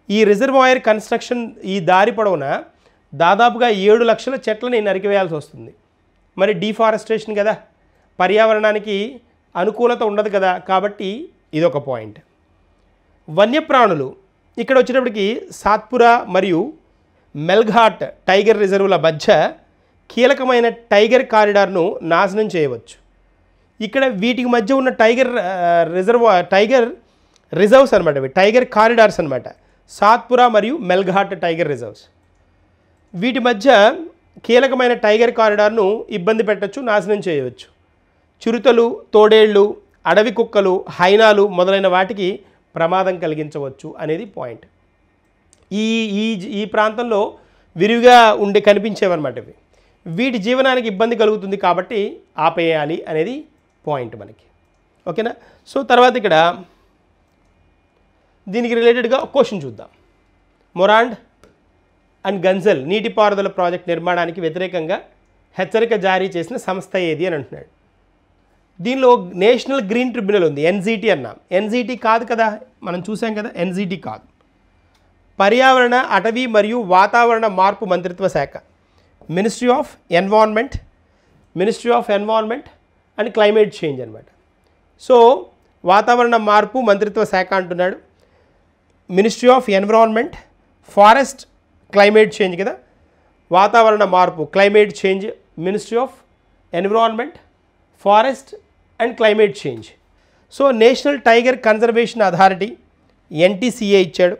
ఈ రిజర్వాయర్ కన్స్ట్రక్షన్ ఈ దారి పొడవున దాదాపుగా 7 లక్షల చెట్లని నరికివేయాల్సి వస్తుంది. మరి డీఫారెస్టేషన్ కదా, పర్యావరణానికి అనుకూలత ఉండదు కదా, కాబట్టి ఇదొక పాయింట్. వన్యప్రాణులు ఇక్కడ వచ్చేటప్పటికి సాత్పురా మరియు మెల్ఘాట్ టైగర్ రిజర్వుల మధ్య కీలకమైన టైగర్ కారిడార్ను నాశనం చేయవచ్చు. ఇక్కడ వీటికి మధ్య ఉన్న టైగర్ రిజర్వ్స్ అనమాట, ఇవి టైగర్ కారిడార్స్ అనమాట. సాత్పురా మరియు మెల్ఘాట్ టైగర్ రిజర్వ్స్, వీటి మధ్య కీలకమైన టైగర్ కారిడార్ను ఇబ్బంది పెట్టచ్చు, నాశనం చేయవచ్చు. చిరుతలు, తోడేళ్ళు, అడవి కుక్కలు, హైనాలు మొదలైన వాటికి ప్రమాదం కలిగించవచ్చు అనేది పాయింట్. ఈ ఈ ఈ ప్రాంతంలో విరివిగా కనిపించేవన్నమాట ఇవి. వీటి జీవనానికి ఇబ్బంది కలుగుతుంది కాబట్టి ఆపేయాలి అనేది పాయింట్ మనకి. ఓకేనా? సో తర్వాత ఇక్కడ దీనికి రిలేటెడ్గా క్వశ్చన్ చూద్దాం. మొరాండ్ అండ్ గన్జల్ నీటిపారుదల ప్రాజెక్ట్ నిర్మాణానికి వ్యతిరేకంగా హెచ్చరిక జారీ చేసిన సంస్థ ఏది అని అంటున్నాడు. దీనిలో నేషనల్ గ్రీన్ ట్రిబ్యునల్ ఉంది, ఎన్జీటీ అన్నాం. ఎన్జీటీ కాదు కదా, మనం చూసాం కదా, ఎన్జీటీ కాదు. పర్యావరణ, అటవీ మరియు వాతావరణ మార్పు మంత్రిత్వ శాఖ, ministry of environment and climate change అనమాట. సో వాతావరణ మార్పు మంత్రిత్వ శాఖ అంటున్నాడు. Ministry of environment, forest, climate change కదా, వాతావరణ మార్పు climate change, ministry of environment, forest and climate change. So national tiger conservation authority NTCA ఇచ్చాడు.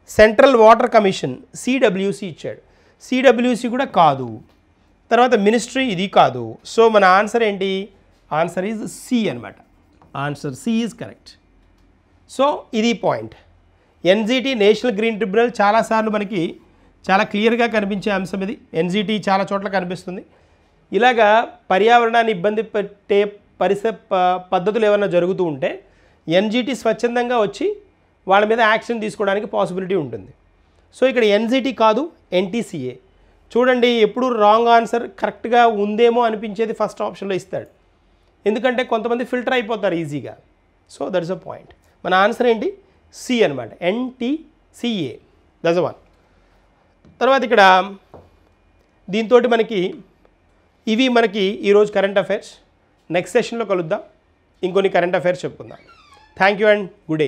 సెంట్రల్ వాటర్ కమిషన్ సిడబ్ల్యూసి ఇచ్చాడు. సిడబ్ల్యూసి కూడా కాదు. తర్వాత మినిస్ట్రీ, ఇది కాదు. సో మన ఆన్సర్ ఏంటి? ఆన్సర్ ఈజ్ సి అనమాట. Answer C is correct. So ఇది point. NGT national green tribunal చాలాసార్లు మనకి చాలా క్లియర్గా కనిపించే అంశం ఇది. ఎన్జీటీ చాలా చోట్ల కనిపిస్తుంది. ఇలాగా పర్యావరణాన్ని ఇబ్బంది పెట్టే పద్ధతులు ఏమైనా జరుగుతూ ఉంటే ఎన్జీటీ స్వచ్ఛందంగా వచ్చి వాళ్ళ మీద యాక్షన్ తీసుకోవడానికి పాసిబిలిటీ ఉంటుంది. సో ఇక్కడ ఎన్జీటీ కాదు, ఎన్టీసీఏ. చూడండి, ఎప్పుడు రాంగ్ ఆన్సర్ కరెక్ట్గా ఉందేమో అనిపించేది ఫస్ట్ ఆప్షన్లో ఇస్తాడు, ఎందుకంటే కొంతమంది ఫిల్టర్ అయిపోతారు ఈజీగా. So that is a point. మన ఆన్సర్ ఏంటి? సి అనమాట, ఎన్టీసీఏ. That's one. తర్వాత ఇక్కడ దీంతో ఇవి మనకి ఈరోజు కరెంట్ అఫైర్స్. నెక్స్ట్ సెషన్లో కలుద్దాం, ఇంకొన్ని కరెంట్ అఫైర్స్ చెప్పుకుందాం. Thank you and good day.